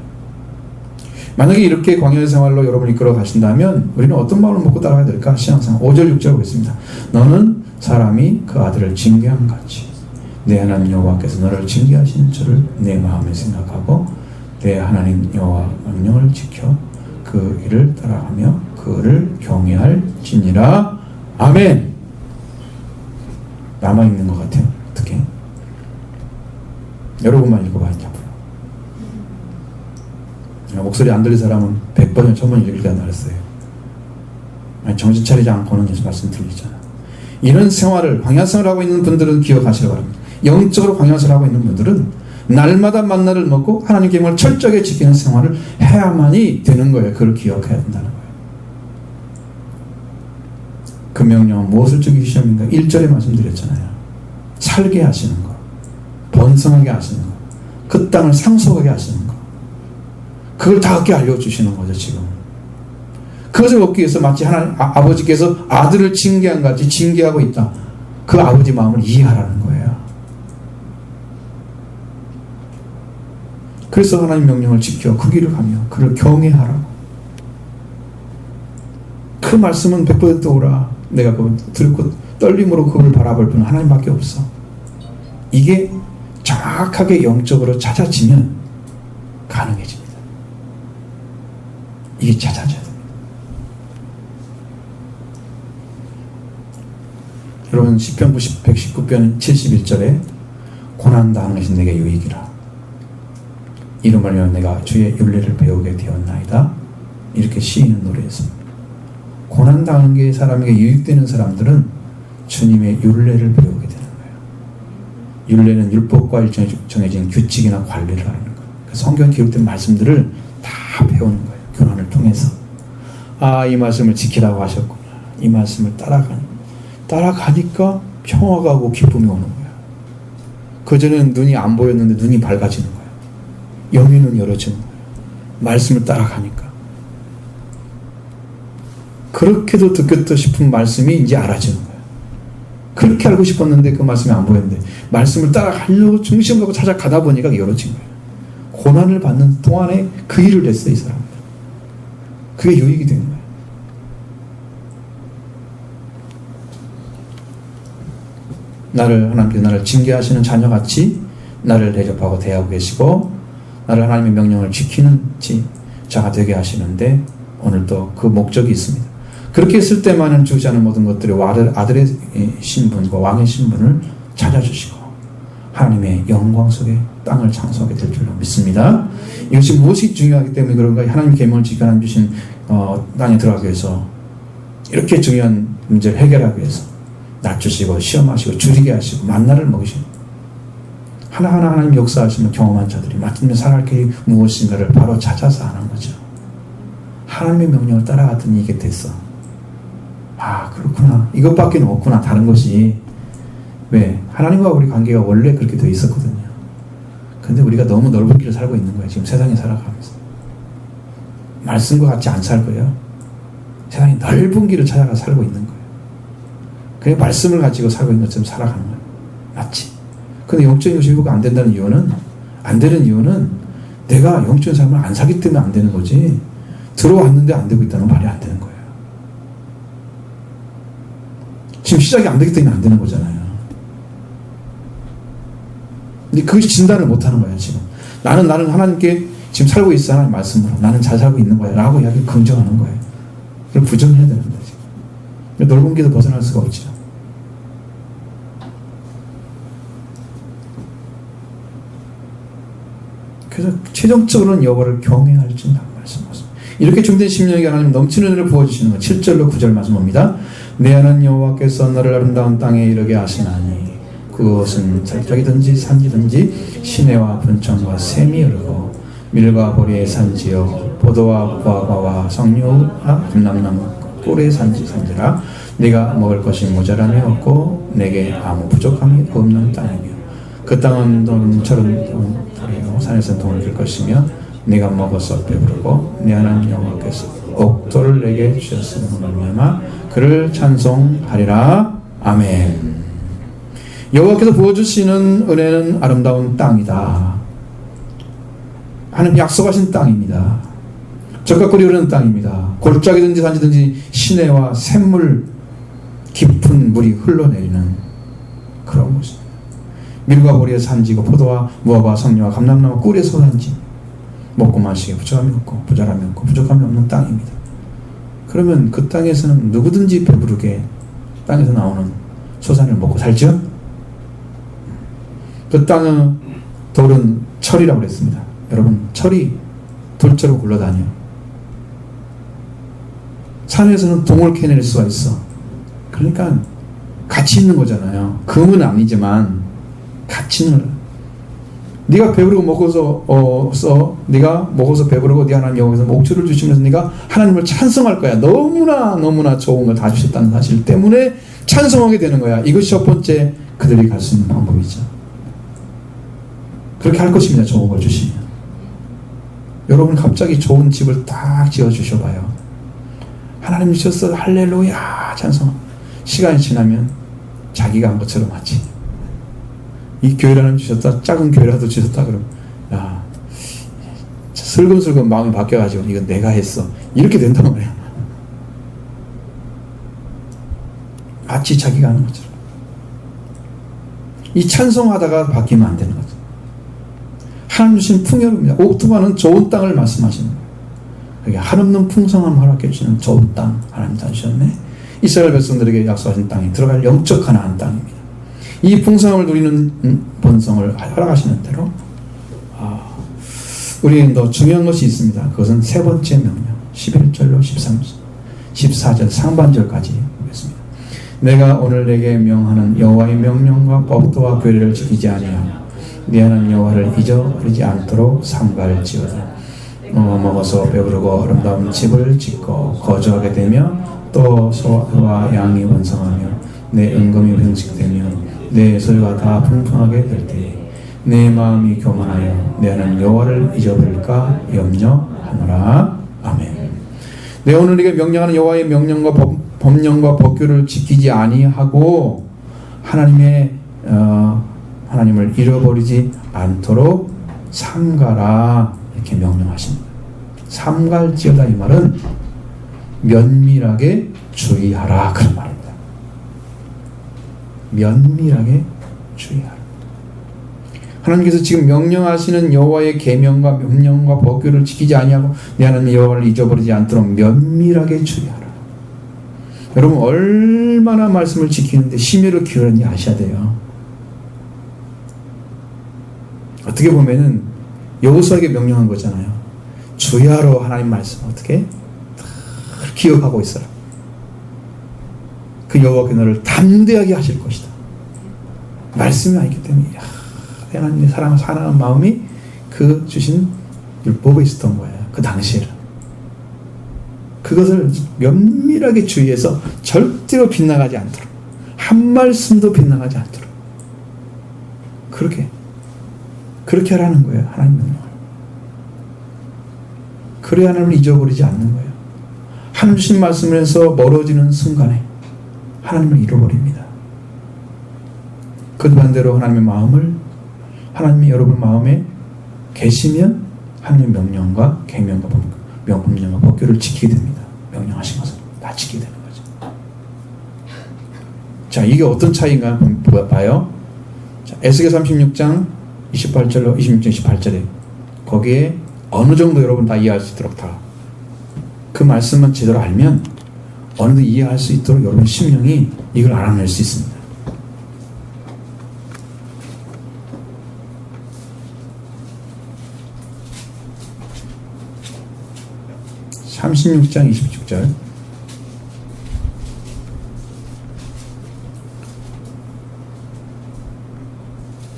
만약에 이렇게 광야의 생활로 여러분이 이끌어 가신다면 우리는 어떤 마음을 먹고 따라가야 될까? 신앙생활 5절 6절 보겠습니다. 너는 사람이 그 아들을 징계한 같이 내 하나님 여호와께서 너를 징계하시는 줄을 내 마음에 생각하고 내 하나님 여호와 명령을 지켜 그 일을 따라가며 그를 경외할지니라. 아멘. 남아있는 것 같아요. 어떻게? 여러분만 읽어봐야죠. 목소리 안 들린 사람은 100번이나 1000번 읽을 때가 나랬어요. 정신 차리지 않고는 예수 말씀 들리잖아. 이런 생활을, 광야 생활을 하고 있는 분들은 기억하시기 바랍니다. 영적으로 광야 생활을 하고 있는 분들은 날마다 만나를 먹고 하나님 계명을 철저하게 지키는 생활을 해야만이 되는 거예요. 그걸 기억해야 된다는 거예요. 그 명령은 무엇을 주기 시험인가? 1절에 말씀드렸잖아요. 살게 하시는 거, 번성하게 하시는 거, 그 땅을 상속하게 하시는 거, 그걸 다 얻게 알려주시는 거죠. 지금 그것을 얻기 위해서 마치 하나님 아버지께서 아들을 징계한 같이 징계하고 있다. 그 아버지 마음을 이해하라는 거예요. 그래서 하나님 명령을 지켜 그 길을 가며 그를 경외하라고. 그 말씀은 100% 오라. 내가 그걸 들고 떨림으로 그걸 바라볼 분은 하나님밖에 없어. 이게 정확하게 영적으로 찾아지면 가능해집니다. 이게 찾아져야 됩니다. 여러분 시편 119편 71절에 고난당하는 것이 내게 유익이라. 이름을 위하여 내가 주의 율례를 배우게 되었나이다. 이렇게 시인은 노래했습니다. 고난당하는 게 사람에게 유익되는 사람들은 주님의 율례를 배우게 되는 거예요. 율례는 율법과 일정히 정해진 규칙이나 관리를 하는 거예요. 성경에 기록된 말씀들을 다 배우는 거예요. 교훈을 통해서. 아, 이 말씀을 지키라고 하셨구나. 이 말씀을 따라가니까 평화가 오고 기쁨이 오는 거예요. 그전에는 눈이 안 보였는데 눈이 밝아지는 거예요. 영의 눈이 열어지는 거예요. 말씀을 따라가니까. 그렇게도 듣겠다 싶은 말씀이 이제 알아지는 거예요. 그렇게 알고 싶었는데 그 말씀이 안 보였는데 말씀을 따라가려고 중심을 갖고 찾아가다 보니까 열어진 거예요. 고난을 받는 동안에 그 일을 했어요. 이 사람들. 그게 유익이 된 거예요. 하나님께서 나를 징계하시는 자녀같이 나를 대접하고 대하고 계시고 나를 하나님의 명령을 지키는 자가 되게 하시는데 오늘도 그 목적이 있습니다. 그렇게 했을 때만은 주지 않은 모든 것들이 아들의 신분과 왕의 신분을 찾아주시고 하나님의 영광 속에 땅을 창소하게 될 줄로 믿습니다. 이것이 무엇이 중요하기 때문에 그런가? 하나님 계명을 지켜 하나님 주신 땅에 들어가기 위해서 이렇게 중요한 문제를 해결하기 위해서 낮추시고 시험하시고 줄이게 하시고 만나를 먹이시고 하나하나 하나님 역사하시는 경험한 자들이 맡으면 살아갈 길이 무엇인가를 바로 찾아서 하는 거죠. 하나님의 명령을 따라갔더니 이게 됐어. 아, 그렇구나. 이것밖에 없구나. 다른 것이. 왜? 하나님과 우리 관계가 원래 그렇게 되어 있었거든요. 근데 우리가 너무 넓은 길을 살고 있는 거예요. 지금 세상에 살아가면서. 말씀과 같이 안 살 거예요. 세상에 넓은 길을 찾아가 살고 있는 거예요. 그냥 말씀을 가지고 살고 있는 것처럼 살아가는 거예요. 맞지? 근데 영적인 것이 회복이 안 된다는 이유는, 안 되는 이유는 내가 영적인 삶을 안 사기 때문에 안 되는 거지, 들어왔는데 안 되고 있다는 말이 안 되는 거예요. 지금 시작이 안 되기 때문에 안 되는 거잖아요. 근데 그것이 진단을 못 하는 거예요, 지금. 나는 하나님께 지금 살고 있어, 하나님 말씀으로. 나는 잘 살고 있는 거야. 라고 이야기를 긍정하는 거예요. 그걸 부정해야 되는 거지. 넓은 길도 벗어날 수가 없죠. 그래서 최종적으로는 여호와를 경외할지니라 말씀하셨습니다. 이렇게 준비된 심령에게 하나님 넘치는 은혜를 부어주시는 것. 7절로 9절 말씀입니다. 내 하나님 여호와께서 너를 아름다운 땅에 이르게 하시나니 그것은 절적이든지 산지든지 시내와 분천과 샘이 흐르고 밀과 보리의 산지요 포도와 무화과와 석류와 감람나무 꿀의 산지라. 네가 먹을 것이 모자람이 없고 내게 아무 부족함이 없는 땅이며 그 땅은 돈처럼 돌이요 산에서는 돈을 줄 것이며 네가 먹어서 배부르고 네 하나님 여호와께서 옥토를 내게 주셨음으로 말미암아 그를 찬송하리라. 아멘. 여호와께서 부어주시는 은혜는 아름다운 땅이다. 하나님 약속하신 땅입니다. 적과 꿀이 흐르는 땅입니다. 골짜기든지 산지든지 시내와 샘물 깊은 물이 흘러내리는 그런 곳입니다. 밀과 보리의 산지고 포도와 무화과 성녀와 감람나무 꿀의 소산지. 먹고 마시게 부족함이 없고 부자람이 없고 부족함이 없는 땅입니다. 그러면 그 땅에서는 누구든지 배부르게 땅에서 나오는 소산을 먹고 살죠? 그 땅의 돌은 철이라고 그랬습니다. 여러분, 철이 돌처럼 굴러다녀. 산에서는 동을 캐낼 수가 있어. 그러니까 가치 있는 거잖아요. 금은 아니지만 가치는. 네가 배부르고 먹어서 네가 먹어서 배부르고 네 하나님 여기서 목줄을 주시면서 네가 하나님을 찬송할 거야. 너무나 좋은 걸 다 주셨다는 사실 때문에 찬송하게 되는 거야. 이것이 첫 번째 그들이 갈 수 있는 방법이죠. 그렇게 할 것입니다. 좋은 걸 주시면. 여러분 갑자기 좋은 집을 딱 지어 주셔봐요. 하나님 주셨어. 할렐루야 찬송. 시간이 지나면 자기가 한 것처럼 하지. 이 교회라는 주셨다. 작은 교회라도 주셨다. 그럼 야 슬금슬금 마음이 바뀌어가지고 이건 내가 했어. 이렇게 된단 말이야. 마치 자기가 하는 것처럼. 이 찬송하다가 바뀌면 안 되는 거죠. 하나님 주신 풍요로움입니다. 옥토바는 좋은 땅을 말씀하시는 거예요. 여기 한없는 풍성함 허락해 주시는 좋은 땅 하나님 다 주셨네. 이스라엘 백성들에게 약속하신 땅이 들어갈 영적 가나안 땅입니다. 이 풍성함을 누리는 본성을 허락하시는 대로 우리는 더 중요한 것이 있습니다. 그것은 세 번째 명령 11절로 14절 상반절까지 보겠습니다. 내가 오늘 내게 명하는 여호와의 명령과 법도와 규례를 지키지 아니하며 네 하나님 여호와를 잊어버리지 않도록 삼갈지어다. 먹어서 배부르고 아름다운 집을 짓고 거주하게 되며 또 소와 양이 번성하며 내 은금이 병식되며 내 소유가 다 풍성하게 될 때에 내 마음이 교만하여 내 하나님 여호와를 잊어버릴까 염려하노라. 아멘. 내 오늘 네게 명령하는 여호와의 명령과 법령과 법규를 지키지 아니하고 하나님을 잃어버리지 않도록 삼가라 이렇게 명령하십니다. 삼갈지어다 이 말은 면밀하게 주의하라 그런 말입니다. 면밀하게 주의하라. 하나님께서 지금 명령하시는 여호와의 계명과 명령과 법규를 지키지 아니하고 내 하나님 여호와를 잊어버리지 않도록 면밀하게 주의하라. 여러분 얼마나 말씀을 지키는데 심혈을 기울였는지 아셔야 돼요. 어떻게 보면은 여호수아에게 명령한 거잖아요. 주야로 하나님 말씀 어떻게 기억하고 있어라. 그 여호와께 너를 담대하게 하실 것이다. 말씀이 아니기 때문에 하나님의 사랑하는 마음이 그 주신 율법에 있었던 거예요. 그 당시에는. 그것을 면밀하게 주의해서 절대로 빗나가지 않도록 한 말씀도 빗나가지 않도록 그렇게 하라는 거예요. 하나님 명령을. 그래야 하나님을 잊어버리지 않는 거예요. 하나님 주신 말씀에서 멀어지는 순간에 하나님을 잃어버립니다. 그 반대로 하나님이 여러분 마음에 계시면 하나님의 명령과 계명과 법령과 법규를 지키게 됩니다. 명령하신 것을 다 지키게 되는 거죠. 자, 이게 어떤 차이인가 봐요. 자, 에스겔 36장 28절로 26절 28절에 거기에 어느 정도 여러분 다 이해할 수 있도록 그 말씀만 제대로 알면 어느덧 이해할 수 있도록 여러분 심령이 이걸 알아낼 수 있습니다. 36장 26절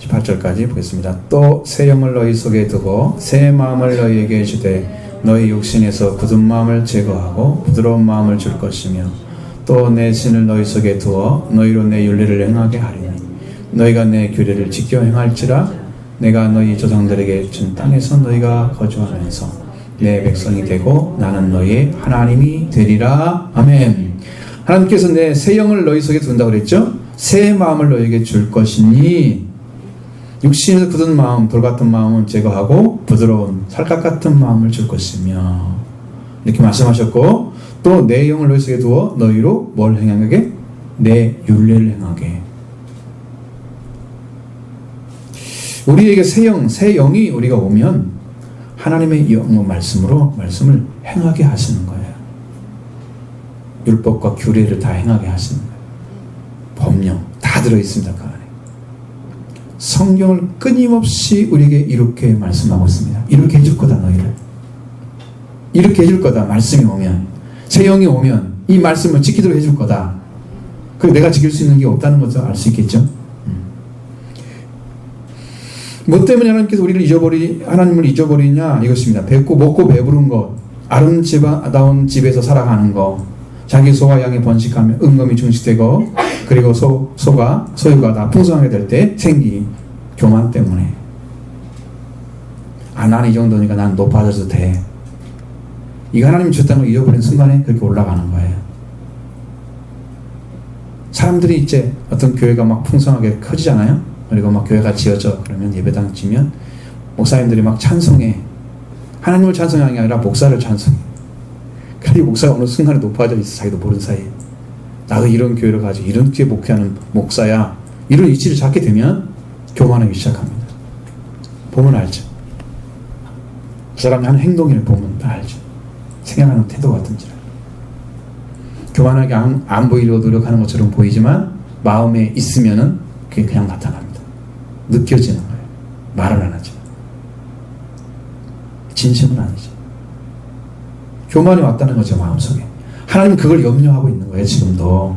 18절까지 보겠습니다. 또 새 영을 너희 속에 두고 새 마음을 너희에게 주되 너희 육신에서 굳은 마음을 제거하고 부드러운 마음을 줄 것이며 또 내 신을 너희 속에 두어 너희로 내 윤리를 행하게 하리니 너희가 내 규례를 지켜 행할지라 내가 너희 조상들에게 준 땅에서 너희가 거주하면서 내 백성이 되고 나는 너희의 하나님이 되리라. 아멘. 하나님께서 내 새 영을 너희 속에 둔다고 그랬죠? 새 마음을 너희에게 줄 것이니 육신에서 굳은 마음, 돌 같은 마음은 제거하고 부드러운 살갗 같은 마음을 줄 것이며 이렇게 말씀하셨고 또 내 영을 너희 속에 두어 너희로 뭘 행하게? 내 율례를 행하게. 우리에게 새 영이 우리가 오면 하나님의 말씀으로 말씀을 행하게 하시는 거예요. 율법과 규례를 다 행하게 하시는 거예요. 법령 다 들어있습니다. 그 안에. 성경을 끊임없이 우리에게 이렇게 말씀하고 있습니다. 이렇게 해줄 거다 너희를. 이렇게 해줄 거다. 말씀이 오면. 새 영이 오면 이 말씀을 지키도록 해줄 거다. 그리고 내가 지킬 수 있는 게 없다는 것을 알 수 있겠죠. 뭐 때문에 하나님께서 하나님을 잊어버리냐 이것입니다. 뵙고 먹고 배부른 것, 아름다운 집에서 살아가는 것, 자기 소와 양이 번식하며 은검이 증식되고 그리고 소유가 다 풍성하게 될 때 생기 교만 때문에 나는 이 정도니까 난 높아져도 돼. 이거 하나님이 줬다는 걸 잊어버린 순간에 그렇게 올라가는 거예요. 사람들이 이제 어떤 교회가 막 풍성하게 커지잖아요. 그리고 막 교회가 지어져 그러면 예배당 지면 목사님들이 막 찬송해. 하나님을 찬송하는 게 아니라 목사를 찬송해. 그리고 목사가 어느 순간에 높아져 있어. 자기도 모르는 사이에. 나도 이런 교회를 가지고 이런 교회 목회하는 목사야. 이런 위치를 잡게 되면 교만하기 시작합니다. 보면 알죠. 그 사람이 하는 행동을 보면 다 알죠. 생각하는 태도 같은지. 교만하게 안 보이려고 노력하는 것처럼 보이지만 마음에 있으면은 그게 그냥 나타납니다. 느껴지는 거예요. 말은 안 하죠. 진심은 아니죠. 교만이 왔다는 거죠. 마음속에. 하나님은 그걸 염려하고 있는 거예요. 지금도.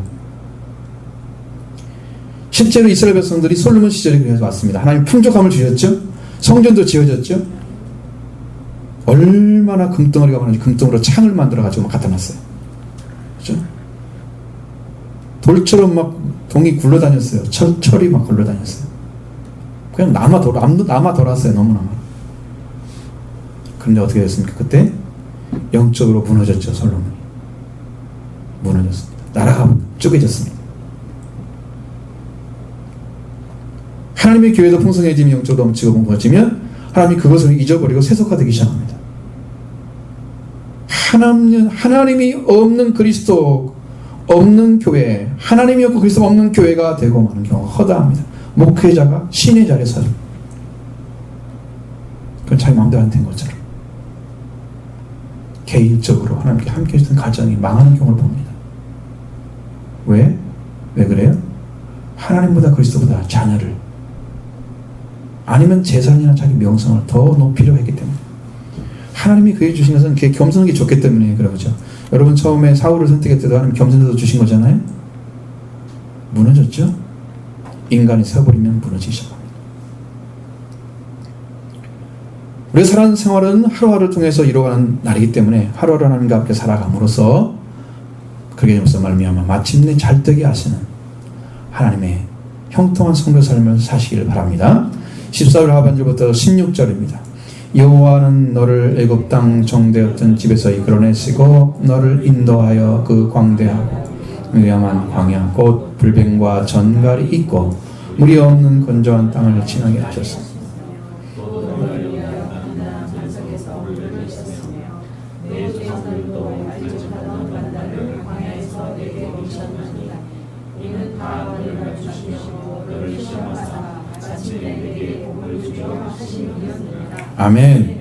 실제로 이스라엘 백성들이 솔로몬 시절에 그래서 왔습니다. 하나님 풍족함을 주셨죠. 성전도 지어졌죠. 얼마나 금덩어리가 많은지 금덩으로 창을 만들어가지고 막 갖다 놨어요. 그렇죠? 돌처럼 막 동이 굴러다녔어요. 철이 막 굴러다녔어요. 그냥 남아 돌았어요. 너무나. 그런데 어떻게 됐습니까? 그때 영적으로 무너졌죠. 솔로몬이. 무너졌습니다. 나라가 쪼개졌습니다. 하나님의 교회도 풍성해지면 영적으로 넘치고 무너지면 하나님이 그것을 잊어버리고 세속화되기 시작합니다. 하나님이 없는 그리스도 없는 교회, 하나님이 없고 그리스도 없는 교회가 되고 마는 경우가 허다합니다. 목회자가 신의 자리에 서죠. 그건 자기 마음대로 안 된 것처럼 개인적으로 하나님께 함께 해주던 가정이 망하는 경우를 봅니다. 왜? 왜 그래요? 하나님보다 그리스도보다 자녀를 아니면 재산이나 자기 명성을 더 높이려 했기 때문에 하나님이 그에 주신 것은 그게 겸손하게 좋기 때문에 그러죠. 여러분 처음에 사울을 선택할 때도 하나님 겸손해서 주신 거잖아요. 무너졌죠? 인간이 서버리면 무너지기 시작합니다. 우리 사는 생활은 하루하루 통해서 이루어가는 날이기 때문에 하루하루 하나님과 함께 살아감으로써 그렇게 되면서 말미암아 마침내 잘되게 하시는 하나님의 형통한 성도 삶을 사시기를 바랍니다. 14절 하반절부터 16절입니다. 여호와는 너를 애굽 땅 정되었던 집에서 이끌어내시고 너를 인도하여 그 광대하고 위험한 광야 곧 불뱀과 전갈이 있고 물이 없는 건조한 땅을 지나게 하셨습니다. 아멘.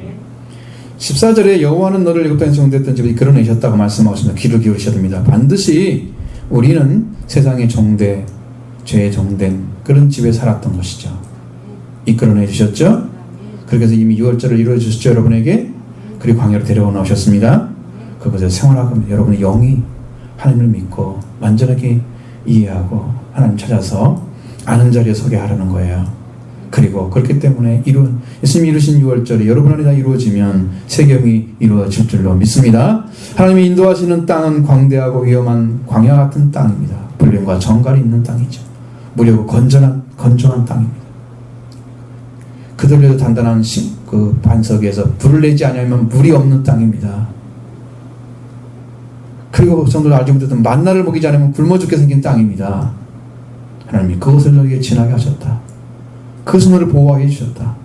14절에 여호와는 너를 애굽 땅에서 정되었던 집에 이끌어내셨다고 말씀하고 있습니다. 귀를 기울이셔야 됩니다. 반드시 우리는 세상의 정대, 죄의 정된 그런 집에 살았던 것이죠. 이끌어내 주셨죠. 그렇게 해서 이미 6월절을 이루어 주셨죠. 여러분에게. 그리고 광야로 데려오 나오셨습니다. 그곳에서 생활하고 여러분의 영이 하나님을 믿고 완전하게 이해하고 하나님 찾아서 아는 자리에 서게 하라는 거예요. 그리고 그렇기 때문에 예수님이 이루신 6월절이 여러분 안에 다 이루어지면 세경이 이루어질 줄로 믿습니다. 하나님이 인도하시는 땅은 광대하고 위험한 광야 같은 땅입니다. 불뱀과 정갈이 있는 땅이죠. 무료고 건전한 건조한 땅입니다. 그들에도 단단한 그 반석에서 불을 내지 않으면 물이 없는 땅입니다. 그리고 성도들 알지 못했던 만나를 먹이지 않으면 굶어 죽게 생긴 땅입니다. 하나님이 그것을 너에게 지나게 하셨다. 그것을 너를 보호하게 해주셨다.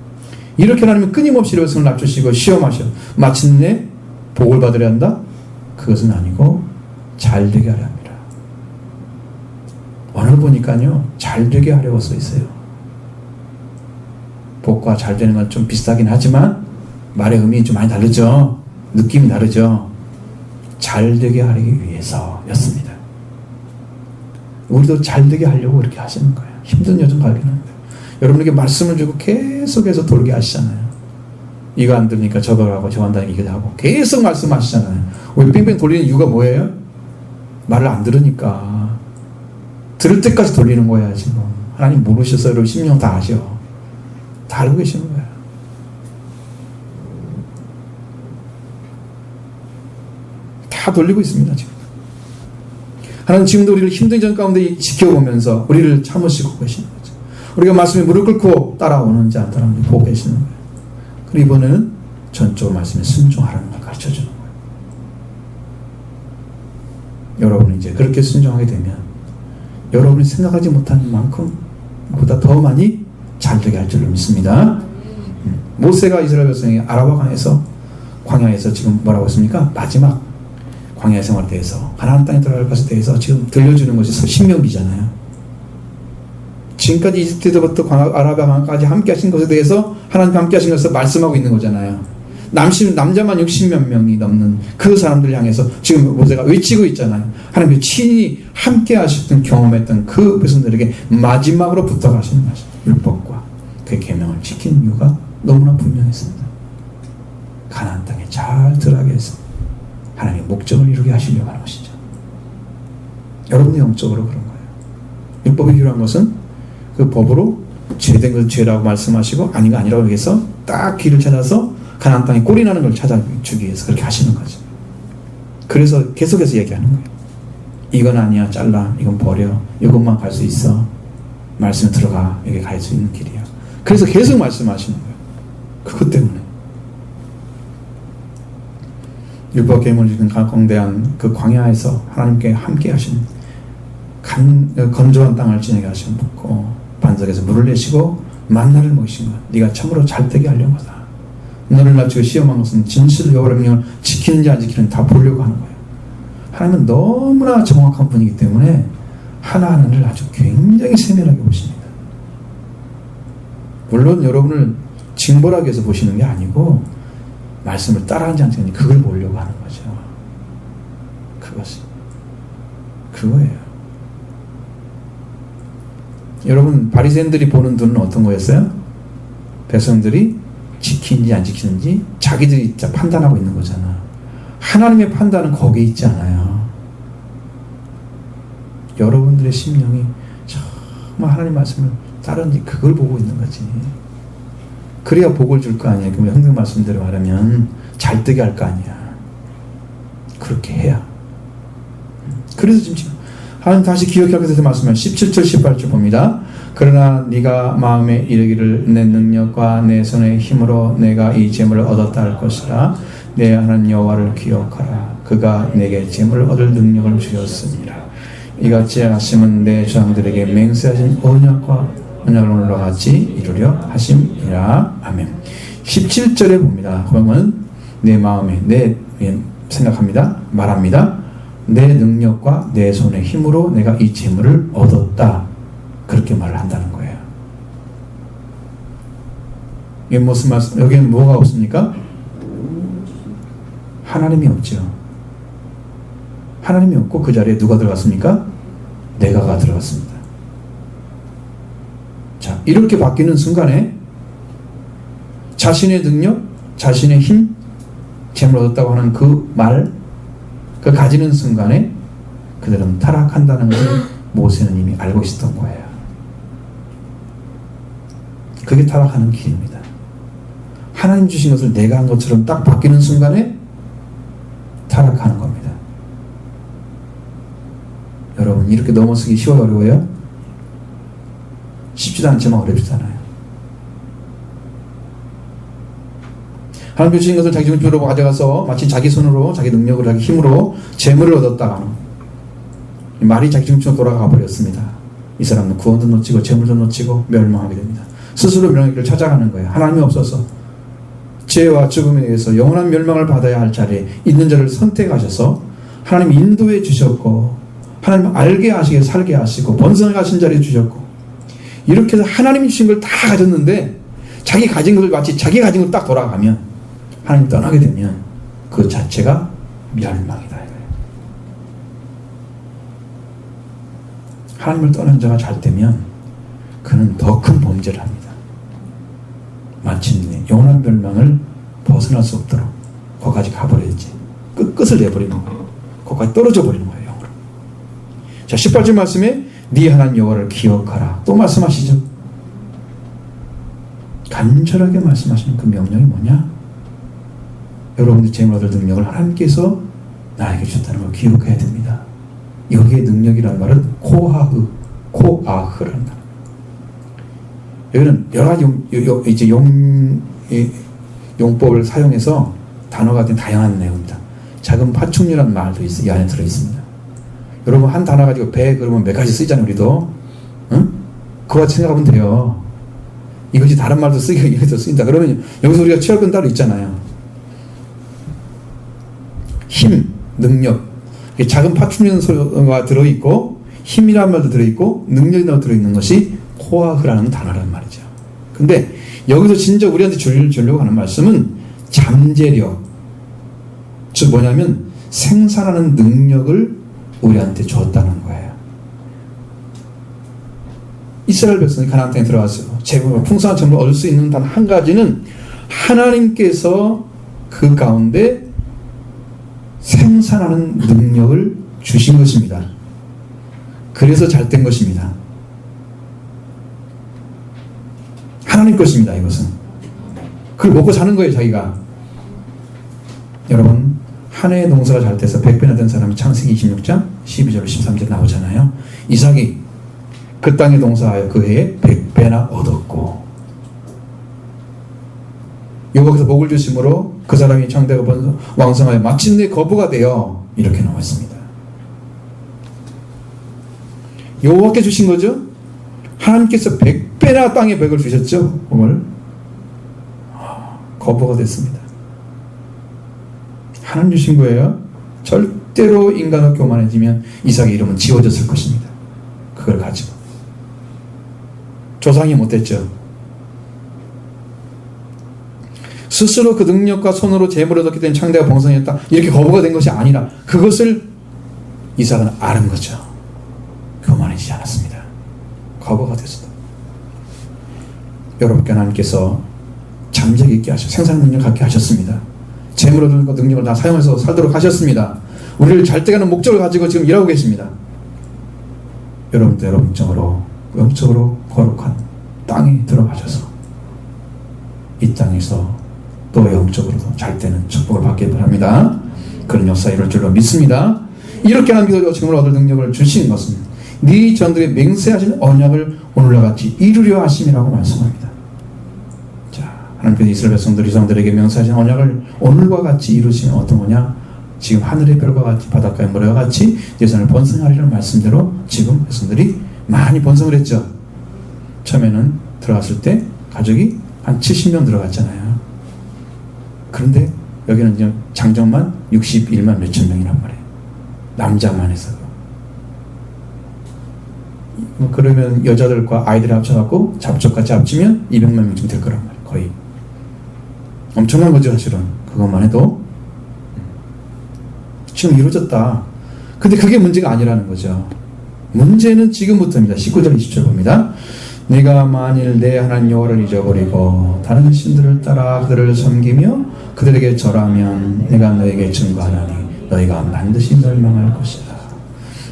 이렇게 하나님은 끊임없이 여러분을 낮추시고 시험하셔. 마침내 복을 받으려 한다? 그것은 아니고 잘되게 하려 합니다. 오늘 보니까요, 잘되게 하려고 써 있어요. 복과 잘되는 건 좀 비슷하긴 하지만 말의 의미 좀 많이 다르죠. 느낌이 다르죠. 잘되게 하기 위해서였습니다. 우리도 잘되게 하려고 이렇게 하시는 거예요. 힘든 여정 가기는 거예요. 여러분에게 말씀을 주고 계속해서 돌게 하시잖아요. 이거 안 들으니까 저거 하고 저거 한다니까 이거 하고 계속 말씀하시잖아요. 우리 뺑뺑 돌리는 이유가 뭐예요? 말을 안 들으니까. 들을 때까지 돌리는 거야 지금. 하나님 모르셔서 여러분 심령 다 아셔. 다 알고 계시는 거야. 다 돌리고 있습니다 지금. 하나님 지금도 우리를 힘든 전 가운데 지켜보면서 우리를 참으시고 계시는 거죠. 우리가 말씀에 무릎 꿇고 따라오는지 안 따라오는지 보고 계시는 거예요. 그리고 이번에는 전적으로 말씀에 순종하라는 걸 가르쳐주는 거예요. 여러분이 이제 그렇게 순종하게 되면 여러분이 생각하지 못하는 만큼 보다 더 많이 잘되게 할 줄로 믿습니다. 모세가 이스라엘 백성이 아라바 강에서 광야에서 지금 뭐라고 했습니까? 마지막 광야 생활에 대해서 가나안 땅에 들어갈 것에 대해서 지금 들려주는 것이 신명기잖아요. 지금까지 이집트에서부터 아라바 강까지 함께 하신 것에 대해서 하나님 함께 하신 것을 말씀하고 있는 거잖아요. 남자만 60몇 명이 넘는 그 사람들 향해서 지금 모세가 외치고 있잖아요. 하나님 친히 함께 하셨던 경험했던 그 백성들에게 마지막으로 부탁하시는 것이 율법과 그 계명을 지키는 이유가 너무나 분명했습니다. 가나안 땅에 잘 들어가게 해서 하나님의 목적을 이루게 하시려고 하는 것이죠. 여러분의 영적으로 그런 거예요. 율법이 필요한 것은 그 법으로 죄된 것은 죄라고 말씀하시고 아닌가 아니라고 해서 딱 길을 찾아서 가나안 땅에 꼴이 나는 걸 찾아주기 위해서 그렇게 하시는 거죠. 그래서 계속해서 얘기하는 거예요. 이건 아니야, 잘라. 이건 버려. 이것만 갈 수 있어. 말씀에 들어가. 여기 갈 수 있는 길이야. 그래서 계속 말씀하시는 거예요. 그것 때문에. 율법 계명을 지킨 광대한 그 광야에서 하나님께 함께 하신 건조한 땅을 지내게 하시고 반석에서 물을 내시고 만나를 먹이신 것. 네가 참으로 잘되게 하려고 하다. 너를 낮추고 시험한 것은 진실로 여호와의 명령을 지키는지 안 지키는지 다 보려고 하는 거예요. 하나님은 너무나 정확한 분이기 때문에 하나하나를 아주 굉장히 세밀하게 보십니다. 물론 여러분을 징벌하기 위해서 보시는 게 아니고 말씀을 따라하는지 안 따라하는지 그걸 보려고 하는 거죠. 그거예요. 여러분 바리새인들이 보는 눈은 어떤 거였어요? 백성들이 지키는지 안 지키는지 자기들이 판단하고 있는 거잖아. 하나님의 판단은 거기에 있지 않아요. 여러분들의 심령이 정말 하나님 말씀을 따르는지 그걸 보고 있는 거지. 그래야 복을 줄 거 아니야. 그럼 형님 말씀대로 말하면 잘되게 할 거 아니야. 그렇게 해야. 그래서 지금 하나님 다시 기억하게 돼서 말씀하면 17절 18절 봅니다. 그러나 네가 마음에 이르기를 내 능력과 내 손의 힘으로 내가 이 재물을 얻었다 할 것이라. 내 하나님 여호와를 기억하라. 그가 내게 재물을 얻을 능력을 주셨습니다. 이같이 하심은 내 조상들에게 맹세하신 언약을 오늘과 같이 이루려 하심이라. 아멘. 17절에 봅니다. 그러면 내 마음에 내 생각합니다. 말합니다. 내 능력과 내 손의 힘으로 내가 이 재물을 얻었다. 그렇게 말을 한다는 거예요. 이게 무슨 말씀? 여기는 뭐가 없습니까? 하나님이 없죠. 하나님이 없고 그 자리에 누가 들어갔습니까? 내가가 들어갔습니다. 자, 이렇게 바뀌는 순간에 자신의 능력, 자신의 힘, 재물 얻었다고 하는 그 말, 그 가지는 순간에 그들은 타락한다는 것을 모세는 이미 알고 있었던 거예요. 그게 타락하는 길입니다. 하나님 주신 것을 내가 한 것처럼 딱 바뀌는 순간에 타락하는 겁니다. 여러분 이렇게 넘어서기 쉬워요, 어려워요? 쉽지도 않지만 어렵잖아요. 하나님 주신 것을 자기 중심으로 가져가서 마치 자기 손으로, 자기 능력으로, 자기 힘으로 재물을 얻었다가는 말이 자기 중심으로 돌아가 버렸습니다. 이 사람은 구원도 놓치고 재물도 놓치고 멸망하게 됩니다. 스스로 멸망의 길을 찾아가는 거예요. 하나님이 없어서 죄와 죽음에 의해서 영원한 멸망을 받아야 할 자리에 있는 자를 선택하셔서 하나님 인도해 주셨고, 하나님 알게 하시게 살게 하시고 번성을 하신 자리에 주셨고, 이렇게 해서 하나님이 주신 걸 다 가졌는데 자기 가진 것을 마치 자기 가진 걸 딱 돌아가면, 하나님 떠나게 되면 그 자체가 멸망이다. 하나님을 떠난 자가 잘 되면 그는 더 큰 범죄를 합니다. 마침내 영원한 멸망을 벗어날 수 없도록 거기까지 가버렸지. 끝을 내버리는 거예요. 거기까지 떨어져 버리는 거예요. 영으로. 자, 18절 말씀에 네 하나님 여호와를 기억하라. 또 말씀하시죠. 간절하게 말씀하시는 그 명령이 뭐냐? 여러분들이 재물 얻을 능력을 하나님께서 나에게 주셨다는 걸 기억해야 됩니다. 여기에 능력이라는 말은 코아흐라는 말. 여기는 여러 가지 용법을 사용해서 단어가 된 다양한 내용입니다. 작은 파충류라는 말도 이 안에 들어있습니다. 여러분 한 단어 가지고 배 그러면 몇 가지 쓰이잖아요. 우리도. 응? 그와 같이 생각하면 돼요. 이것이 다른 말도 쓰이고 이것도 쓰인다. 그러면 여기서 우리가 취할 건 따로 있잖아요. 힘, 능력. 작은 파충류가 들어있고 힘이라는 말도 들어있고 능력이라는 말도 들어있는 것이 코아흐라는 단어라는 말이죠. 근데 여기서 진짜 우리한테 주려고 하는 말씀은 잠재력, 즉 뭐냐면 생산하는 능력을 우리한테 줬다는 거예요. 이스라엘 백성이 가나안 땅에 들어갔어요. 재물, 풍성한 재물을 얻을 수 있는 단 한 가지는 하나님께서 그 가운데 생산하는 능력을 주신 것입니다. 그래서 잘 된 것입니다. 하나님 것입니다. 이것은. 그걸 먹고 사는 거예요. 자기가. 여러분 한 해의 농사가 잘 돼서 100배나 된 사람이 창세기 26장 12절 13절 나오잖아요. 이삭이 그 땅에 농사하여 그 해에 100배나 얻었고, 여호와께서 복을 주심으로 그 사람이 창대하고 왕성하여 마침내 거부가 되어, 이렇게 나와 있습니다. 여호와께 주신 거죠. 하나님께서 100배나 땅에 100을 주셨죠. 복을. 거부가 됐습니다. 하나님 주신 거예요. 절대로 인간은 교만해지면 이삭의 이름은 지워졌을 것입니다. 그걸 가지고 조상이 못됐죠. 스스로 그 능력과 손으로 재물을 얻게 된 창대가 번성했다, 이렇게 거부가 된 것이 아니라 그것을 이삭은 아는 거죠. 교만해지지 않았습니다. 거부가 됐습니다. 여러분께 하나님께서 잠재력 있게 하셔, 생산 능력 갖게 하셨습니다. 재물 얻는 것 능력을 다 사용해서 살도록 하셨습니다. 우리를 잘 돼가는 목적을 가지고 지금 일하고 계십니다. 여러분도 영적으로 거룩한 땅에 들어가셔서 이 땅에서 또 영적으로도 잘 되는 축복을 받길 바랍니다. 그런 역사 이룰 줄로 믿습니다. 이렇게 하나님께서 지금을 얻을 능력을 주신 것은 네 전들에 맹세하신 언약을 오늘과 같이 이루려 하심이라고 말씀합니다. 자, 하나님께서 이스라엘 백성들, 이성들에게 맹세하신 언약을 오늘과 같이 이루시면 어떤 거냐? 지금 하늘의 별과 같이 바닷가의 모래와 같이 예산을 번성하리라는 말씀대로 지금 백성들이 많이 번성을 했죠. 처음에는 들어갔을 때 가족이 한 70명 들어갔잖아요. 그런데 여기는 이제 장정만 61만 몇천 명이란 말이에요. 남자만 해서. 그러면 여자들과 아이들 합쳐갖고 잡족같이 합치면 200만 명쯤 될 거란 말이에요. 거의. 엄청난 거죠, 사실은. 그것만 해도. 지금 이루어졌다. 근데 그게 문제가 아니라는 거죠. 문제는 지금부터입니다. 19절 20절 봅니다. 네가 만일 내 하나님 여호와를 잊어버리고 다른 신들을 따라 그들을 섬기며 그들에게 절하면 내가 너에게 증거하노니 너희가 반드시 멸망할 것이다.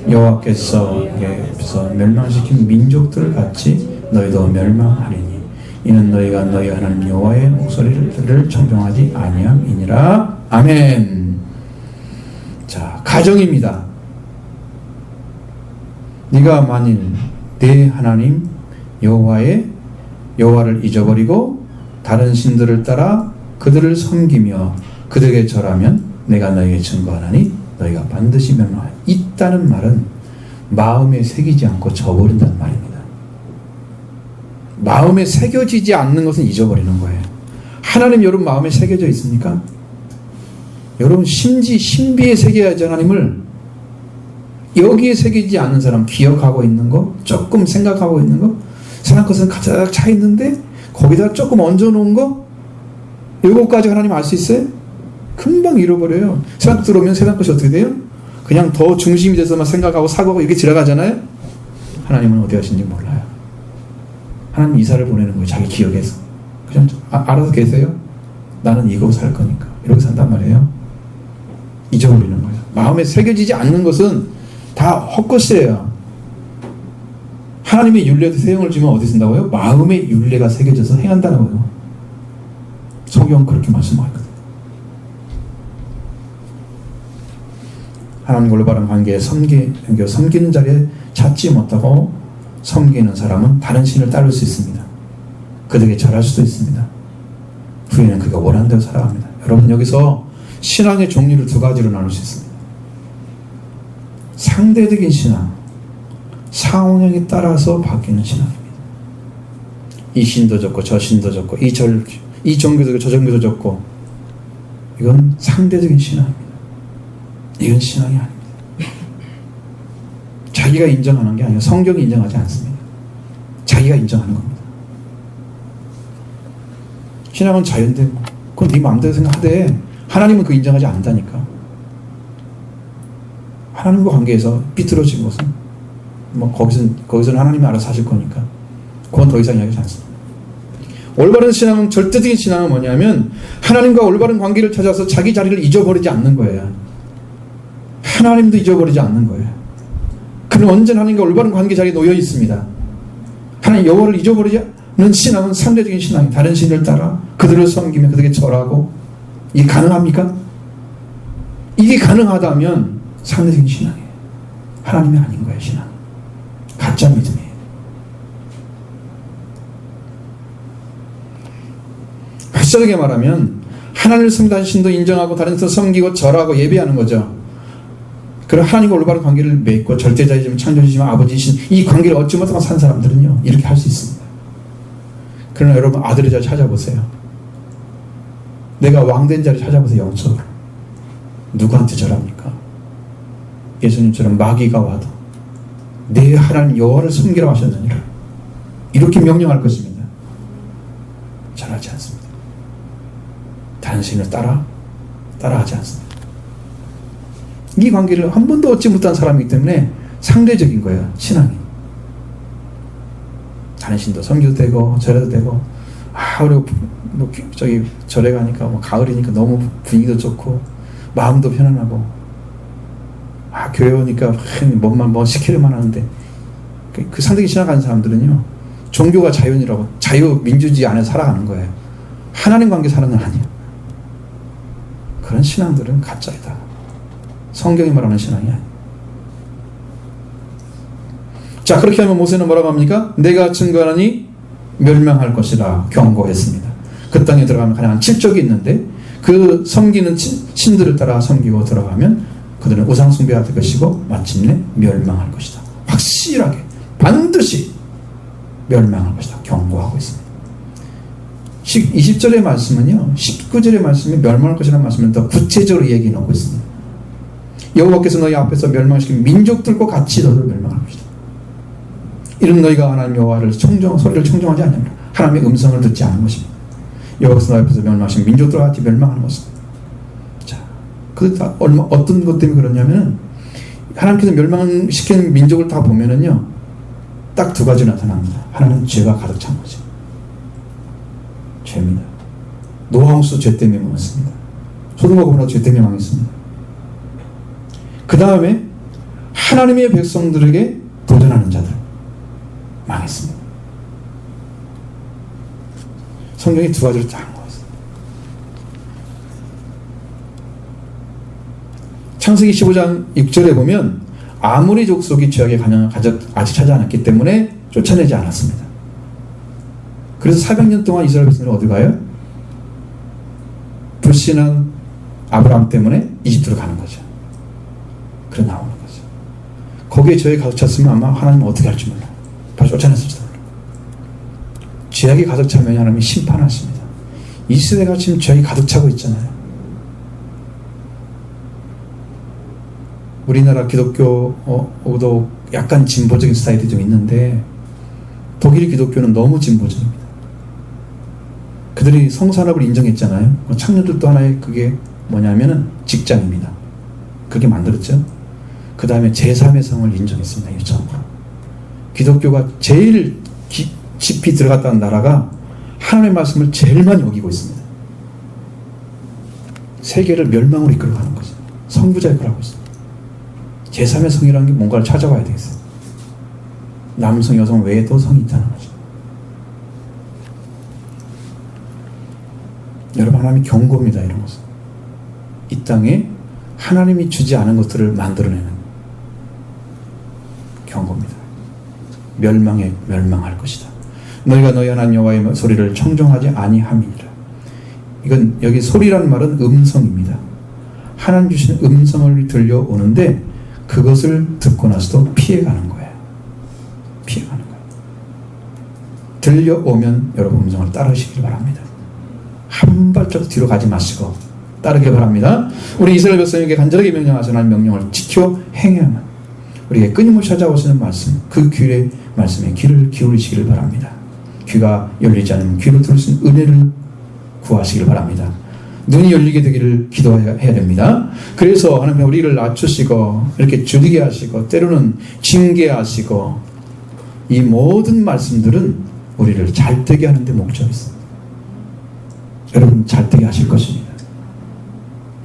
여호와께서 멸망시킨 민족들 같이 너희도 멸망하리니 이는 너희가 너희 하나님 여호와의 목소리를 청종하지 아니함이니라. 아멘. 자, 가정입니다. 네가 만일 내 하나님 여호와를 잊어버리고 다른 신들을 따라 그들을 섬기며 그들에게 절하면 내가 너에게 증거하나니 너희가 반드시 멸망하리라. 있다는 말은 마음에 새기지 않고 저버린다는 말입니다. 마음에 새겨지지 않는 것은 잊어버리는 거예요. 하나님 여러분 마음에 새겨져 있습니까? 여러분 신비에 새겨야지. 하나님을 여기에 새기지 않는 사람, 기억하고 있는 거, 조금 생각하고 있는 거, 사람 것은 가득 차 있는데 거기다 조금 얹어놓은 거, 이것까지 하나님 알 수 있어요? 금방 잃어버려요. 세상 들어오면 세상 것이 어떻게 돼요? 그냥 더 중심이 돼서만 생각하고 사고하고 이렇게 지나가잖아요. 하나님은 어디 가신지 몰라요. 하나님 이사를 보내는 거예요. 자기 기억에서. 그냥 알아서 계세요. 나는 이거 살 거니까. 이렇게 산단 말이에요. 잊어버리는 거예요. 마음에 새겨지지 않는 것은 다 헛것이에요. 하나님의 율례도 세형을 주면 어디 쓴다고요? 마음의 율례가 새겨져서 행한다고요. 성경 그렇게 말씀하거든요. 하나님과 올바른 관계에 섬기는 자리에 찾지 못하고 섬기는 사람은 다른 신을 따를 수 있습니다. 그들에게 절할 수도 있습니다. 후에는 그가 원하는 대로 살아갑니다. 여러분 여기서 신앙의 종류를 두 가지로 나눌 수 있습니다. 상대적인 신앙, 상황에 따라서 바뀌는 신앙입니다. 이 신도 좋고 저 신도 좋고 이 종교도 좋고 저 종교도 좋고, 이건 상대적인 신앙입니다. 이건 신앙이 아닙니다. 자기가 인정하는 게 아니라 성경이 인정하지 않습니다. 자기가 인정하는 겁니다. 신앙은 자연대, 그건 네 마음대로 생각하되 하나님은 그 인정하지 않는다니까. 하나님과 관계에서 삐뚤어진 것은 거기서는 하나님이 알아서 하실 거니까 그건 더 이상 이야기하지 않습니다. 올바른 신앙은, 절대적인 신앙은 뭐냐면 하나님과 올바른 관계를 찾아서 자기 자리를 잊어버리지 않는 거예요. 하나님도 잊어버리지 않는 거예요. 그는 언제나 하나님과 올바른 관계 자리에 놓여 있습니다. 하나님 여호와를 잊어버리지 않는 신앙은 상대적인 신앙이, 다른 신을 따라 그들을 섬기며 그들에게 절하고, 이게 가능합니까? 이게 가능하다면 상대적인 신앙이에요. 하나님이 아닌 거예요. 신앙 가짜 믿음이에요. 획설하게 말하면 하나님을 섬기는 신도 인정하고 다른 신도 섬기고 절하고 예배하는 거죠. 그리고 하나님과 올바른 관계를 맺고 절대자이시며 창조주시며 아버지이신 이 관계를 얻지 못하고 산 사람들은요, 이렇게 할 수 있습니다. 그러나 여러분 아들의 자리 찾아보세요. 내가 왕된 자리 찾아보세요. 영적으로 누구한테 절합니까? 예수님처럼 마귀가 와도 내 하나님 여호와를 섬기라고 하셨느니라 이렇게 명령할 것입니다. 잘하지 않습니다. 다른 신을 따라하지 않습니다. 이 관계를 한 번도 얻지 못한 사람이기 때문에 상대적인 거예요. 신앙이. 다른 신도 섬겨도 되고 절해도 되고, 우리 절에 가니까 가을이니까 너무 분위기도 좋고 마음도 편안하고, 교회 오니까 뭔만 시키려만 하는데, 그 상대적인 신앙 가는 사람들은요, 종교가 자연이라고 자유민주주의 안에 살아가는 거예요. 하나님 관계 사는 건 아니에요. 그런 신앙들은 가짜이다. 성경이 말하는 신앙이 아니에요. 자, 그렇게 하면 모세는 뭐라고 합니까? 내가 증거하니 멸망할 것이라 경고했습니다. 그 땅에 들어가면 가능한 칠족이 있는데 그 섬기는 신들을 따라 섬기고 들어가면 그들은 우상 숭배할 것이고 마침내 멸망할 것이다. 확실하게 반드시 멸망할 것이다. 경고하고 있습니다. 20절의 말씀은요, 19절의 말씀이 멸망할 것이라는 말씀은 더 구체적으로 얘기해 놓고 있습니다. 여호와께서 너희 앞에서 멸망시킨 민족들과 같이 너를 멸망할 것이다. 이런 너희가 하나님 여호와를 소리를 청정하지 않냐면 하나님의 음성을 듣지 않은 것입니다. 여호와께서 너희 앞에서 멸망하신 민족들과 같이 멸망하는 것입니다. 자, 어떤 것 때문에 그러냐면은 하나님께서 멸망시키는 민족을 다 보면은요, 딱 두 가지 나타납니다. 하나는 죄가 가득 찬 거죠. 죄입니다. 노아홍수 죄 때문에 망했습니다. 소돔과 고모라 죄 때문에 망했습니다. 그 다음에 하나님의 백성들에게 도전하는 자들 망했습니다. 성경이 두 가지로 딱 모았어요. 창세기 15장 6절에 보면 아무리 족속이 죄악의 가능을 아직 차지 않았기 때문에 쫓아내지 않았습니다. 그래서 400년 동안 이스라엘 백성들은 어디 가요? 불신한 아브라함 때문에 이집트로 가는 거죠. 그래 나오는 거죠. 거기에 저희 가득 찼으면 아마 하나님은 어떻게 할지 몰라요. 바로 쫓아냈을지도 몰라요. 죄악이 가득 차면 하나님이 심판하십니다. 이 시대가 지금 죄악이 가득 차고 있잖아요. 우리나라 기독교도 약간 진보적인 스타일이 좀 있는데 독일 기독교는 너무 진보적입니다. 그들이 성산업을 인정했잖아요. 창녀들도 하나의 그게 뭐냐면은 직장입니다. 그렇게 만들었죠. 그 다음에 제3의 성을 인정했습니다. 이 처음으로. 기독교가 제일 깊이 들어갔다는 나라가 하나님의 말씀을 제일 많이 어기고 있습니다. 세계를 멸망으로 이끌어가는 거죠. 성부자 이끌어가고 있습니다. 제3의 성이라는 게 뭔가를 찾아봐야 되겠어요. 남성, 여성 외에도 성이 있다는 거죠. 여러분, 하나님이 경고입니다. 이런 것은. 이 땅에 하나님이 주지 않은 것들을 만들어내는 경고입니다. 멸망할 것이다. 너희가 너희 하나님 여호와의 소리를 청종하지 아니함이니라. 이건 여기 소리라는 말은 음성입니다. 하나님 주신 음성을 들려오는데 그것을 듣고 나서도 피해가는 거예요. 피해가는 거예요. 들려오면 여러분 음성을 따르시길 바랍니다. 한 발짝 뒤로 가지 마시고 따르길 바랍니다. 우리 이스라엘 백성에게 간절하게 명령하시는 하나님 명령을 지켜 행해야만 우리에게 끊임없이 찾아오시는 말씀, 그 귀의 말씀에 귀를 기울이시기를 바랍니다. 귀가 열리지 않으면 귀로 들을 수 있는 은혜를 구하시길 바랍니다. 눈이 열리게 되기를 기도해야 됩니다. 그래서 하나님 우리를 낮추시고 이렇게 줄이게 하시고 때로는 징계하시고 이 모든 말씀들은 우리를 잘되게 하는 데 목적이 있습니다. 여러분 잘되게 하실 것입니다.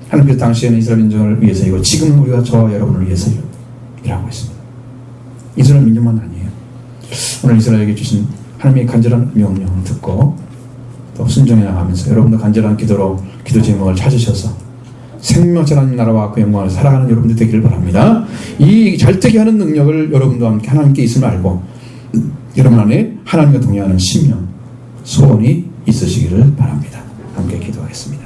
하나님께서 당시에는 이스라엘 민족을 위해서이고 지금은 우리가 저와 여러분을 위해서 일하고 있습니다. 이스라엘 민족만 아니에요. 오늘 이스라엘에게 주신 하나님의 간절한 명령을 듣고 또 순종해 나가면서 여러분도 간절한 기도로 기도 제목을 찾으셔서 생명처럼 하나님 나라와 그 영광을 살아가는 여러분들 되기를 바랍니다. 이 잘되게 하는 능력을 여러분도 함께 하나님께 있음을 알고 여러분 안에 하나님과 동행하는 신명, 소원이 있으시기를 바랍니다. 함께 기도하겠습니다.